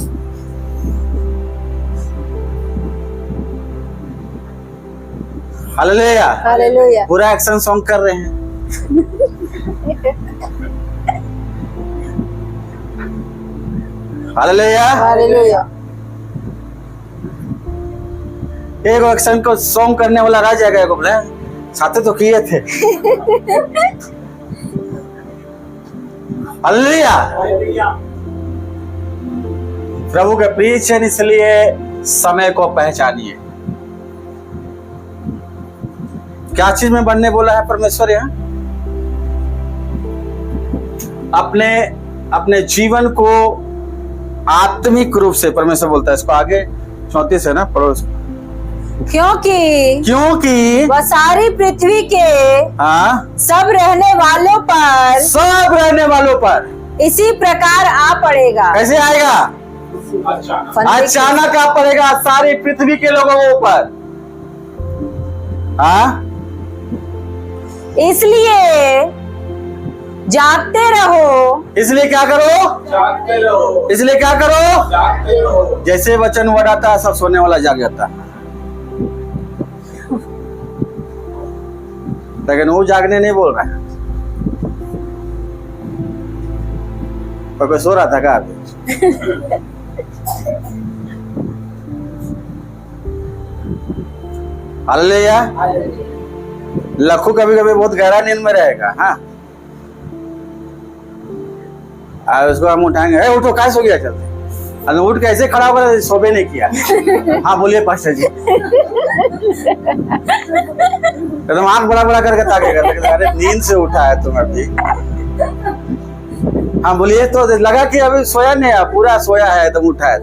[SPEAKER 1] हालेलुया।
[SPEAKER 2] हालेलुया।
[SPEAKER 1] पूरा एक्शन सॉन्ग कर रहे हैं। हालेलुया।
[SPEAKER 2] हालेलुया।
[SPEAKER 1] एक एक्शन को सॉन्ग करने वाला रह जाएगा, एक बोले साथे तो किए थे। हालेलुया।
[SPEAKER 3] हालेलुया।
[SPEAKER 1] प्रभु के प्रिय जन, इसलिए समय को पहचानिए। क्या चीज में बनने बोला है परमेश्वर यहाँ? अपने जीवन को आत्मिक रूप से, परमेश्वर बोलता है इसको आगे 34 है ना, पढ़ो। क्योंकि
[SPEAKER 2] वह सारी पृथ्वी के
[SPEAKER 1] हाँ,
[SPEAKER 2] सब रहने वालों पर इसी प्रकार आ पड़ेगा।
[SPEAKER 1] कैसे आएगा?
[SPEAKER 3] अचानक।
[SPEAKER 2] फंदे के-
[SPEAKER 1] अचानक आ पड़ेगा सारी पृथ्वी के लोगों के ऊपर। हाँ,
[SPEAKER 2] इसलिए जागते रहो।
[SPEAKER 1] इसलिए क्या करो?
[SPEAKER 3] जागते रहो।
[SPEAKER 1] इसलिए क्या करो?
[SPEAKER 3] जागते रहो।
[SPEAKER 1] जैसे वचन वर्ड आता है, सब सोने वाला जाग जाता है, लेकिन वो जागने नहीं बोल रहा है। कोई सो रहा था क्या अभी? हालेलुया। लखू कभी कभी बहुत गहरा नींद में रहेगा। हाँ, और उसको हम उठाएंगे, ए उठो, काय सो गया, चलते। अरे उठ कैसे खड़ा होगा, सोबे नहीं किया। हाँ बोलिए पास्टर जी। एकदम आंख बड़ा बड़ा करके ताकेगा, अरे नींद से उठा है तुम अभी। हाँ बोलिए, तो लगा कि अभी सोया नहीं है, पूरा सोया है, एकदम उठा है।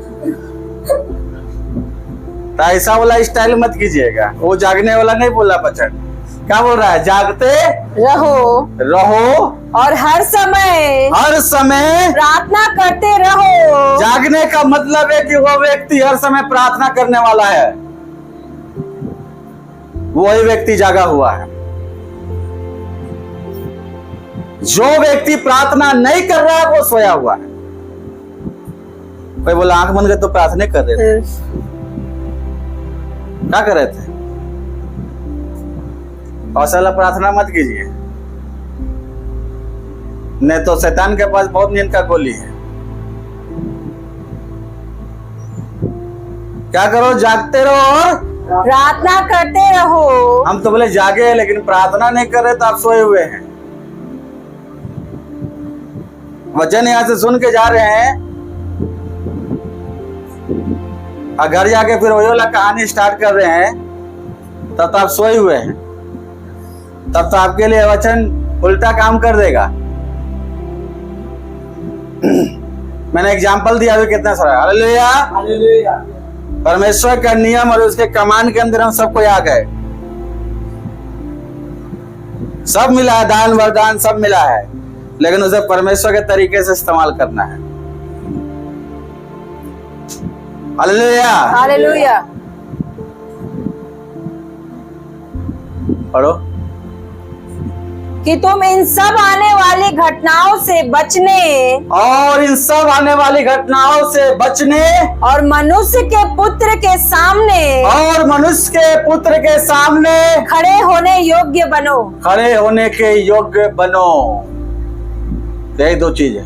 [SPEAKER 1] तो ऐसा वाला स्टाइल मत कीजिएगा, वो जागने वाला नहीं बोला वचन। क्या बोल रहा है? जागते
[SPEAKER 2] रहो
[SPEAKER 1] रहो
[SPEAKER 2] और हर समय प्रार्थना करते रहो।
[SPEAKER 1] जागने का मतलब है कि वह व्यक्ति हर समय प्रार्थना करने वाला है, वही व्यक्ति जागा हुआ है। जो व्यक्ति प्रार्थना नहीं कर रहा है वो सोया हुआ है। कोई बोला आंख बंद कर तो प्रार्थना कर रहे थे, क्या कर रहे थे? असला प्रार्थना मत कीजिए, नहीं तो शैतान के पास बहुत नींद का गोली है। क्या करो? जागते रहो और
[SPEAKER 2] प्रार्थना करते रहो।
[SPEAKER 1] हम तो बोले जागे हैं लेकिन प्रार्थना नहीं कर रहे, तो आप सोए हुए हैं। वचन यहां से सुन के जा रहे हैं और घर जाके फिर वही वाला कहानी स्टार्ट कर रहे हैं, तब तो आप सोए हुए हैं। तब तो आपके लिए वचन उल्टा काम कर देगा। मैंने एग्जाम्पल दिया अभी कितना सारा। हालेलुया।
[SPEAKER 3] हालेलुया।
[SPEAKER 1] परमेश्वर का नियम और उसके कमान के अंदर हम सबको आ गए, सब मिला है, दान वरदान सब मिला है, लेकिन उसे परमेश्वर के तरीके से इस्तेमाल करना है। हालेलुया।
[SPEAKER 2] हालेलुया।
[SPEAKER 1] पढ़ो।
[SPEAKER 2] कि तुम इन सब आने वाली घटनाओं से बचने
[SPEAKER 1] और इन सब आने वाली घटनाओं से बचने
[SPEAKER 2] और मनुष्य के पुत्र के सामने खड़े होने योग्य बनो।
[SPEAKER 1] खड़े होने के योग्य बनो। यही दो चीज है,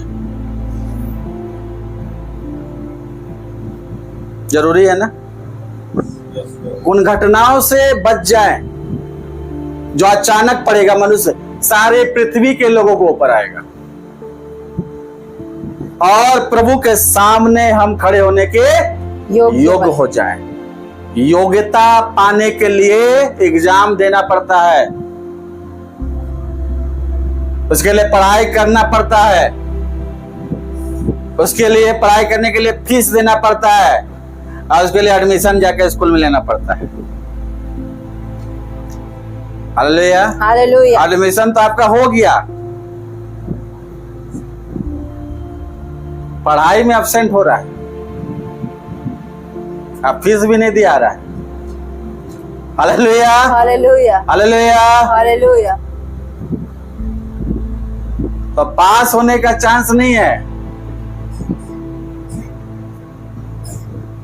[SPEAKER 1] जरूरी है ना। उन घटनाओं से बच जाएं जो अचानक पड़ेगा, मनुष्य सारे पृथ्वी के लोगों को ऊपर आएगा, और प्रभु के सामने हम खड़े होने के योग्य हो जाएं। योग्यता पाने के लिए एग्जाम देना पड़ता है, उसके लिए पढ़ाई करना पड़ता है, उसके लिए पढ़ाई करने के लिए फीस देना पड़ता है, और उसके लिए एडमिशन जाके स्कूल में लेना पड़ता है। हालेलुया।
[SPEAKER 2] हालेलुया।
[SPEAKER 1] एडमिशन तो आपका हो गया, पढ़ाई में एब्सेंट हो रहा है, आप फीस भी नहीं दिया रहा है। हालेलुया।
[SPEAKER 2] हालेलुया।
[SPEAKER 1] हालेलुया।
[SPEAKER 2] हालेलुया।
[SPEAKER 1] तो पास होने का चांस नहीं है।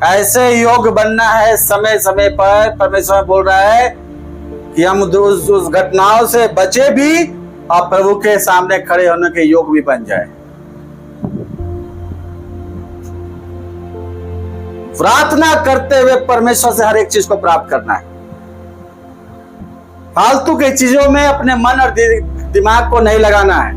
[SPEAKER 1] ऐसे योग बनना है समय समय पर। परमेश्वर बोल रहा है कि हम उस घटनाओं से बचे भी और प्रभु के सामने खड़े होने के योग भी बन जाए। प्रार्थना करते हुए परमेश्वर से हर एक चीज को प्राप्त करना है। फालतू की चीजों में अपने मन और दिमाग को नहीं लगाना है।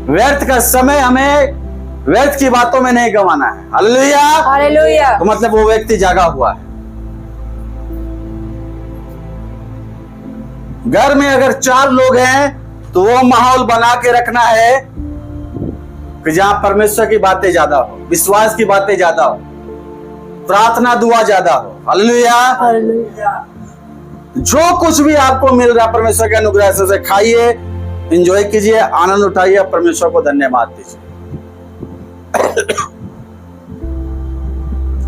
[SPEAKER 1] व्यर्थ का समय हमें व्यर्थ की बातों में नहीं गंवाना है। हालेलुया।
[SPEAKER 2] हालेलुया।
[SPEAKER 1] तो मतलब वो व्यक्ति जागा हुआ है। घर में अगर 4 लोग हैं तो वो माहौल बना के रखना है कि जहां परमेश्वर की बातें ज्यादा हो, विश्वास की बातें ज्यादा हो, प्रार्थना दुआ ज्यादा हो। हालेलुया।
[SPEAKER 2] हालेलुया।
[SPEAKER 1] जो कुछ भी आपको मिल रहा परमेश्वर के अनुग्रह से उसे खाइए, एंजॉय कीजिए, आनंद उठाइए, परमेश्वर को धन्यवाद दीजिए।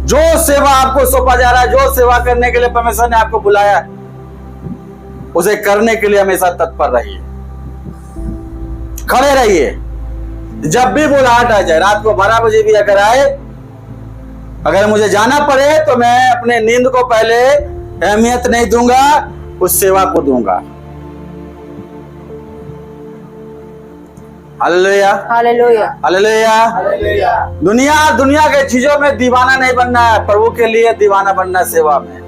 [SPEAKER 1] जो सेवा आपको सौंपा जा रहा है, जो सेवा करने के लिए परमेश्वर ने आपको बुलाया है, उसे करने के लिए हमेशा तत्पर रहिए, खड़े रहिए। जब भी बुलाहट आ जाए, रात को 12 बजे भी अगर आए, अगर मुझे जाना पड़े तो मैं अपने नींद को पहले अहमियत नहीं दूंगा, उस सेवा को दूंगा। हालेलुया।
[SPEAKER 2] हालेलुया।
[SPEAKER 1] हालेलुया।
[SPEAKER 3] हालेलुया।
[SPEAKER 1] दुनिया के चीजों में दीवाना नहीं बनना है, प्रभु के लिए दीवाना बनना है सेवा में।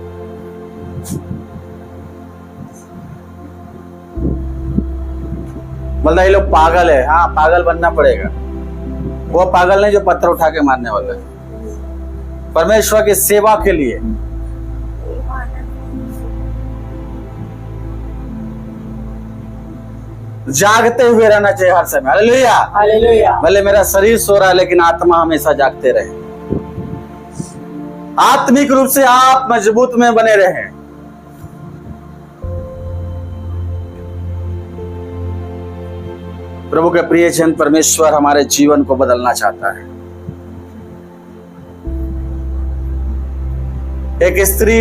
[SPEAKER 1] बोलता ये लोग पागल है। हाँ, पागल बनना पड़ेगा। वो पागल नहीं जो पत्थर उठा के मारने वाला है, परमेश्वर की सेवा के लिए। जागते हुए रहना चाहिए हर समय। हालेलुया।
[SPEAKER 3] हालेलुया।
[SPEAKER 1] भले मेरा शरीर सो रहा है लेकिन आत्मा हमेशा जागते रहे। आत्मिक रूप से आप मजबूत में बने रहें। प्रभु के प्रिय जन, परमेश्वर हमारे जीवन को बदलना चाहता है। एक स्त्री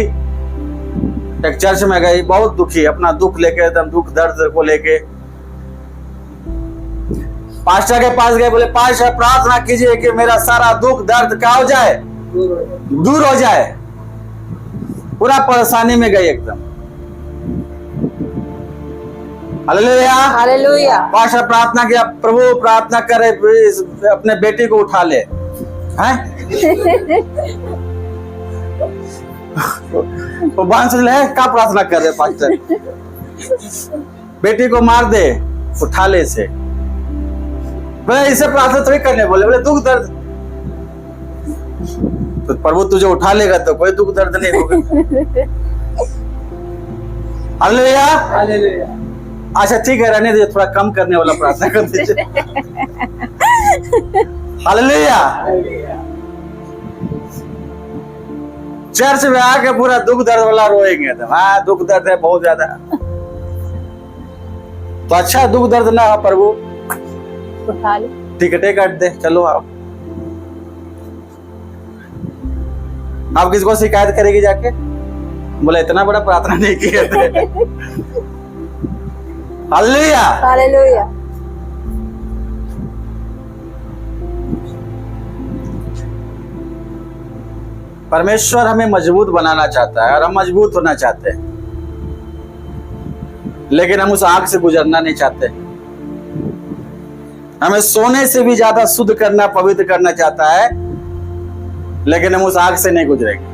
[SPEAKER 1] एक चर्च में गई, बहुत दुखी, अपना दुख लेके, एकदम दुख दर्द को लेके पास्टर के पास गए। बोले पास्टर प्रार्थना कीजिए कि मेरा सारा दुख दर्द क्या हो जाए, दूर हो जाए। पूरा परेशानी में गई एकदम। Hallelujah
[SPEAKER 2] hallelujah.
[SPEAKER 1] पास्टर प्रार्थना किया, प्रभु प्रार्थना करे अपने बेटी को उठा ले। हैं? वो बांस है, क्या प्रार्थना कर रहे पास्टर? बेटी को मार दे, उठा ले इसे। बोले इसे प्रार्थना थोड़ी करने, बोले दुख दर्द। तो प्रभु तुझे उठा लेगा तो कोई दुख दर्द नहीं होगा। Hallelujah
[SPEAKER 3] hallelujah.
[SPEAKER 1] अच्छा ठीक है, रहने दीजिए, थोड़ा कम करने वाला प्रार्थना कर दीजिए। हालेलुया। चर्च में आके पूरा दुख दर्द वाला रोएंगे तो हाँ दुख दर्द है बहुत ज्यादा। तो अच्छा दुख दर्द ना हो, प्रभु
[SPEAKER 2] उठा ले,
[SPEAKER 1] टिकटे काट दे, चलो आप किसको शिकायत करेगी जाके? बोले इतना बड़ा प्रार्थना नहीं किए थे। Hallelujah
[SPEAKER 2] hallelujah.
[SPEAKER 1] परमेश्वर हमें मजबूत बनाना चाहता है और हम मजबूत होना चाहते हैं, लेकिन हम उस आग से गुजरना नहीं चाहते। हमें सोने से भी ज्यादा शुद्ध करना, पवित्र करना चाहता है, लेकिन हम उस आग से नहीं गुजरेंगे।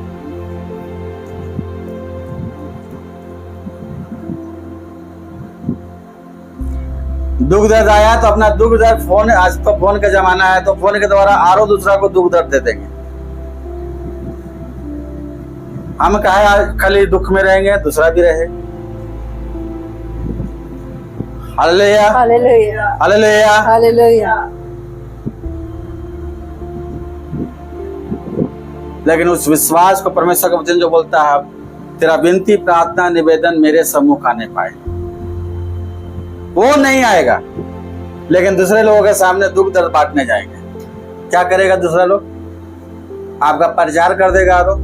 [SPEAKER 1] दुख दर्द आया तो अपना दुख दर्द फोन, आज तो फोन का जमाना है, तो फोन के द्वारा आरो दूसरा को दुख दर्द दे देंगे। हम कहा खाली दुख में रहेंगे, दूसरा भी रहे। Hallelujah
[SPEAKER 2] hallelujah
[SPEAKER 1] hallelujah.
[SPEAKER 2] हालेलुया।
[SPEAKER 1] लेकिन उस विश्वास को परमेश्वर का वचन जो बोलता है, तेरा विनती प्रार्थना निवेदन मेरे सम्मुख आने पाए, वो नहीं आएगा, लेकिन दूसरे लोगों के सामने दुख दर्द बांटने जाएंगे। क्या करेगा दूसरा लोग? आपका प्रचार कर देगा, आरो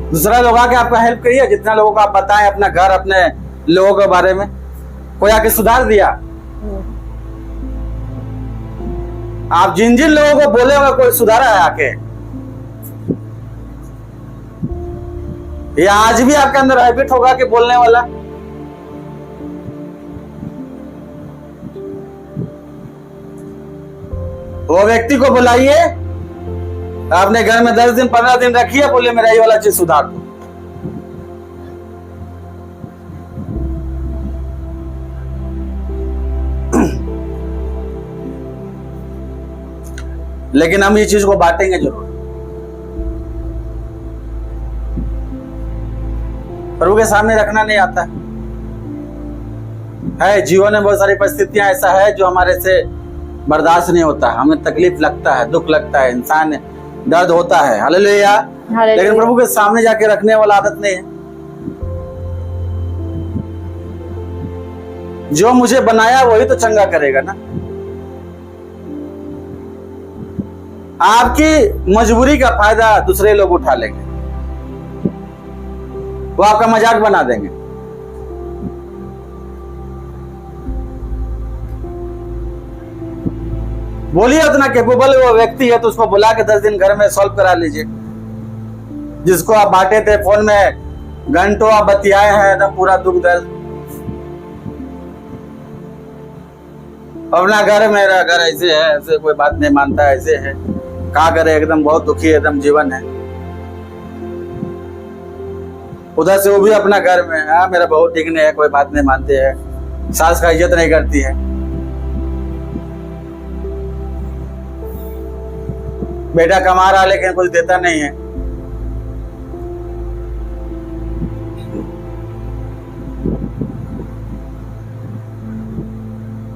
[SPEAKER 1] दूसरा लोग आके आपका हेल्प करिए। जितना लोगों को आप बताएं अपना घर, अपने लोगों के बारे में, कोई आके सुधार दिया। आप जिन जिन लोगों को बोले होंगे कोई सुधारा है आके, ये आज भी आपके अंदर हैबिट होगा कि बोलने वाला। वो व्यक्ति को बुलाइए, अपने घर में 10 दिन 15 दिन रखिए, बोले मेरा ये वाला चीज सुधार दो। लेकिन हम ये चीज को बांटेंगे जरूर। प्रभु के सामने रखना नहीं आता है। जीवन में बहुत सारी परिस्थितियां ऐसा है जो हमारे से बर्दाश्त नहीं होता, हमें तकलीफ लगता है, दुख लगता है, इंसान दर्द होता है। हालेलुया। लेकिन प्रभु के सामने जाके रखने वाला आदत नहीं है। जो मुझे बनाया वही तो चंगा करेगा ना। आपकी मजबूरी का फायदा दूसरे लोग उठा लेंगे, वो आपका मजाक बना देंगे। बोलिए उतना कैपेबल वो व्यक्ति है तो उसको बुला के 10 दिन घर में सॉल्व करा लीजिए। जिसको आप बांटे थे फोन में, घंटों आप बतियाए हैं, एकदम पूरा दुख दर्द। अपना घर, मेरा घर ऐसे है, ऐसे कोई बात नहीं मानता, ऐसे है, क्या करे, एकदम बहुत दुखी एकदम जीवन है। उधर से वो भी अपना घर में, हाँ मेरा बहुत ठीक नहीं है, कोई बात नहीं मानते हैं, सास का इज्जत नहीं करती है, बेटा कमा रहा लेकिन कुछ देता नहीं है।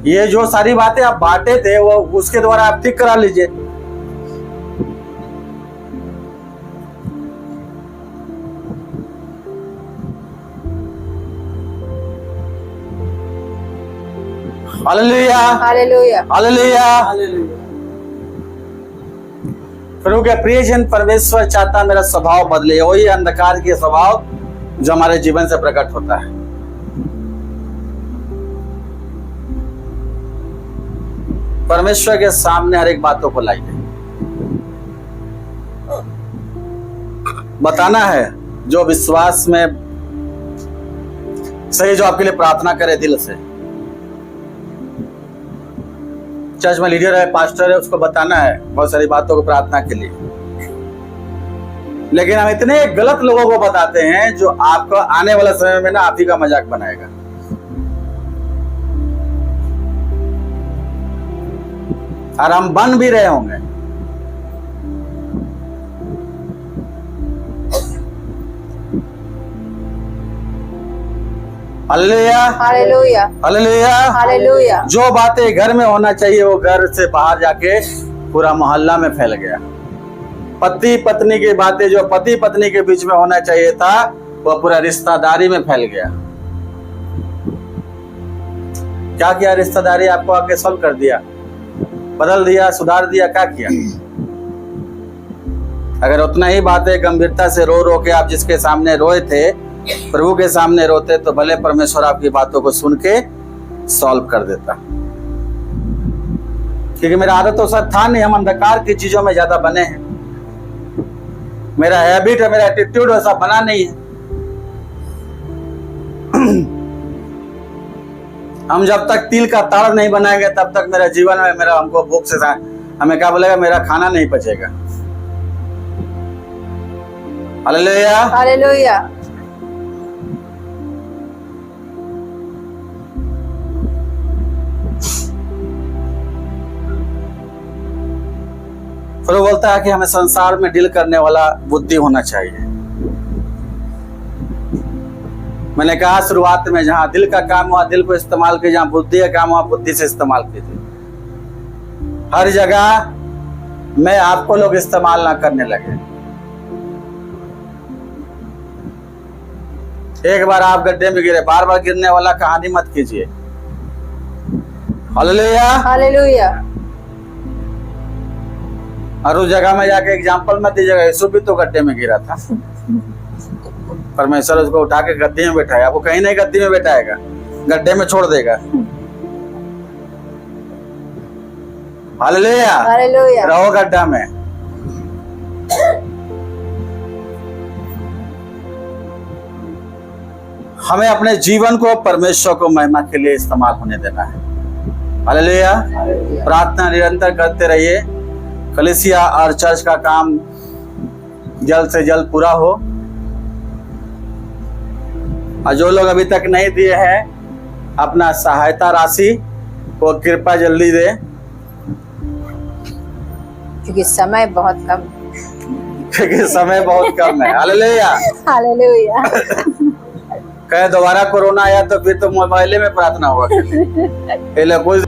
[SPEAKER 1] ये जो सारी बातें आप बांटे थे वो उसके द्वारा आप ठीक करा लीजिए। Hallelujah,
[SPEAKER 2] hallelujah,
[SPEAKER 1] hallelujah.
[SPEAKER 3] हालेलुया।
[SPEAKER 1] प्रभु के प्रियजन, परमेश्वर चाहता मेरा स्वभाव बदले। वही अंधकार के स्वभाव जो हमारे जीवन से प्रकट होता है। परमेश्वर के सामने हर एक बातों को लाइए, बताना है जो विश्वास में सही, जो आपके लिए प्रार्थना करे दिल से। चर्च में लीडर है, पास्टर है, उसको बताना है बहुत सारी बातों को प्रार्थना के लिए। लेकिन हम इतने गलत लोगों को बताते हैं जो आपको आने वाला समय में ना आप ही का मजाक बनाएगा। और हम बन भी रहे होंगे। Hallelujah,
[SPEAKER 2] hallelujah,
[SPEAKER 1] hallelujah.
[SPEAKER 2] हालेलुया,
[SPEAKER 1] जो बातें घर में होना चाहिए वो घर से बाहर जाके पूरा मोहल्ला में फैल गया। पति पत्नी की बातें जो पति पत्नी के बीच में होना चाहिए था वो पूरा रिश्तेदारी में फैल गया। क्या किया? रिश्तेदारी आपको आके सॉल्व कर दिया, बदल दिया, सुधार दिया, क्या किया? अगर उतना ही बातें गंभीरता से रो रो के आप जिसके सामने रोए थे, प्रभु के सामने रोते, तो भले परमेश्वर आपकी बातों को सुन के सॉल्व कर देता। क्योंकि मेरा आदत तो सब था नहीं, हम अंधकार की चीजों में ज्यादा बने हैं। मेरा हैबिट है, मेरा एटीट्यूड वैसा बना नहीं है। हम जब तक तिल का ताड़ नहीं बनाएंगे तब तक मेरा जीवन में मेरा हमको भूख से हमें क्या बोलेगा, मेरा खाना नहीं पचेगा। हालेलुया,
[SPEAKER 2] हालेलुया,
[SPEAKER 1] प्रभु बोलता है कि हमें संसार में डील करने वाला बुद्धि होना चाहिए। मैंने कहा शुरुआत में, जहां दिल का काम हुआ दिल को इस्तेमाल कीजिए, जहां बुद्धि का काम हुआ बुद्धि से इस्तेमाल कीजिए। हर जगह मैं आपको लोग इस्तेमाल ना करने लगे। एक बार आप गड्ढे में गिरे, बार बार गिरने वाला कहानी मत कीजिए। हालेलुया,
[SPEAKER 2] हालेलुया,
[SPEAKER 1] और उस जगह में जाके एग्जाम्पल मत दीजिएगा, यीशु भी तो गड्ढे में गिरा था। परमेश्वर उसको उठा के गड्ढे में बैठाया, आपको कहीं नहीं गड्ढे में बैठाएगा, गड्ढे में छोड़ देगा। हालेलुया,
[SPEAKER 2] हालेलुया,
[SPEAKER 1] रहो गड्ढा में। हमें अपने जीवन को परमेश्वर को महिमा के लिए इस्तेमाल होने देना है। हालेलुया, प्रार्थना निरंतर करते रहिए। कलीसिया और चर्च का काम जल्द से जल्द पूरा हो। और जो लोग अभी तक नहीं दिए हैं अपना सहायता राशि, वो कृपया जल्दी दे,
[SPEAKER 2] क्योंकि समय बहुत कम।
[SPEAKER 1] क्योंकि समय बहुत कम है। हालेलुया,
[SPEAKER 2] हालेलुया,
[SPEAKER 1] कहे दोबारा कोरोना आया तो फिर तो मोबाइल में प्रार्थना हुआ। पहले कुछ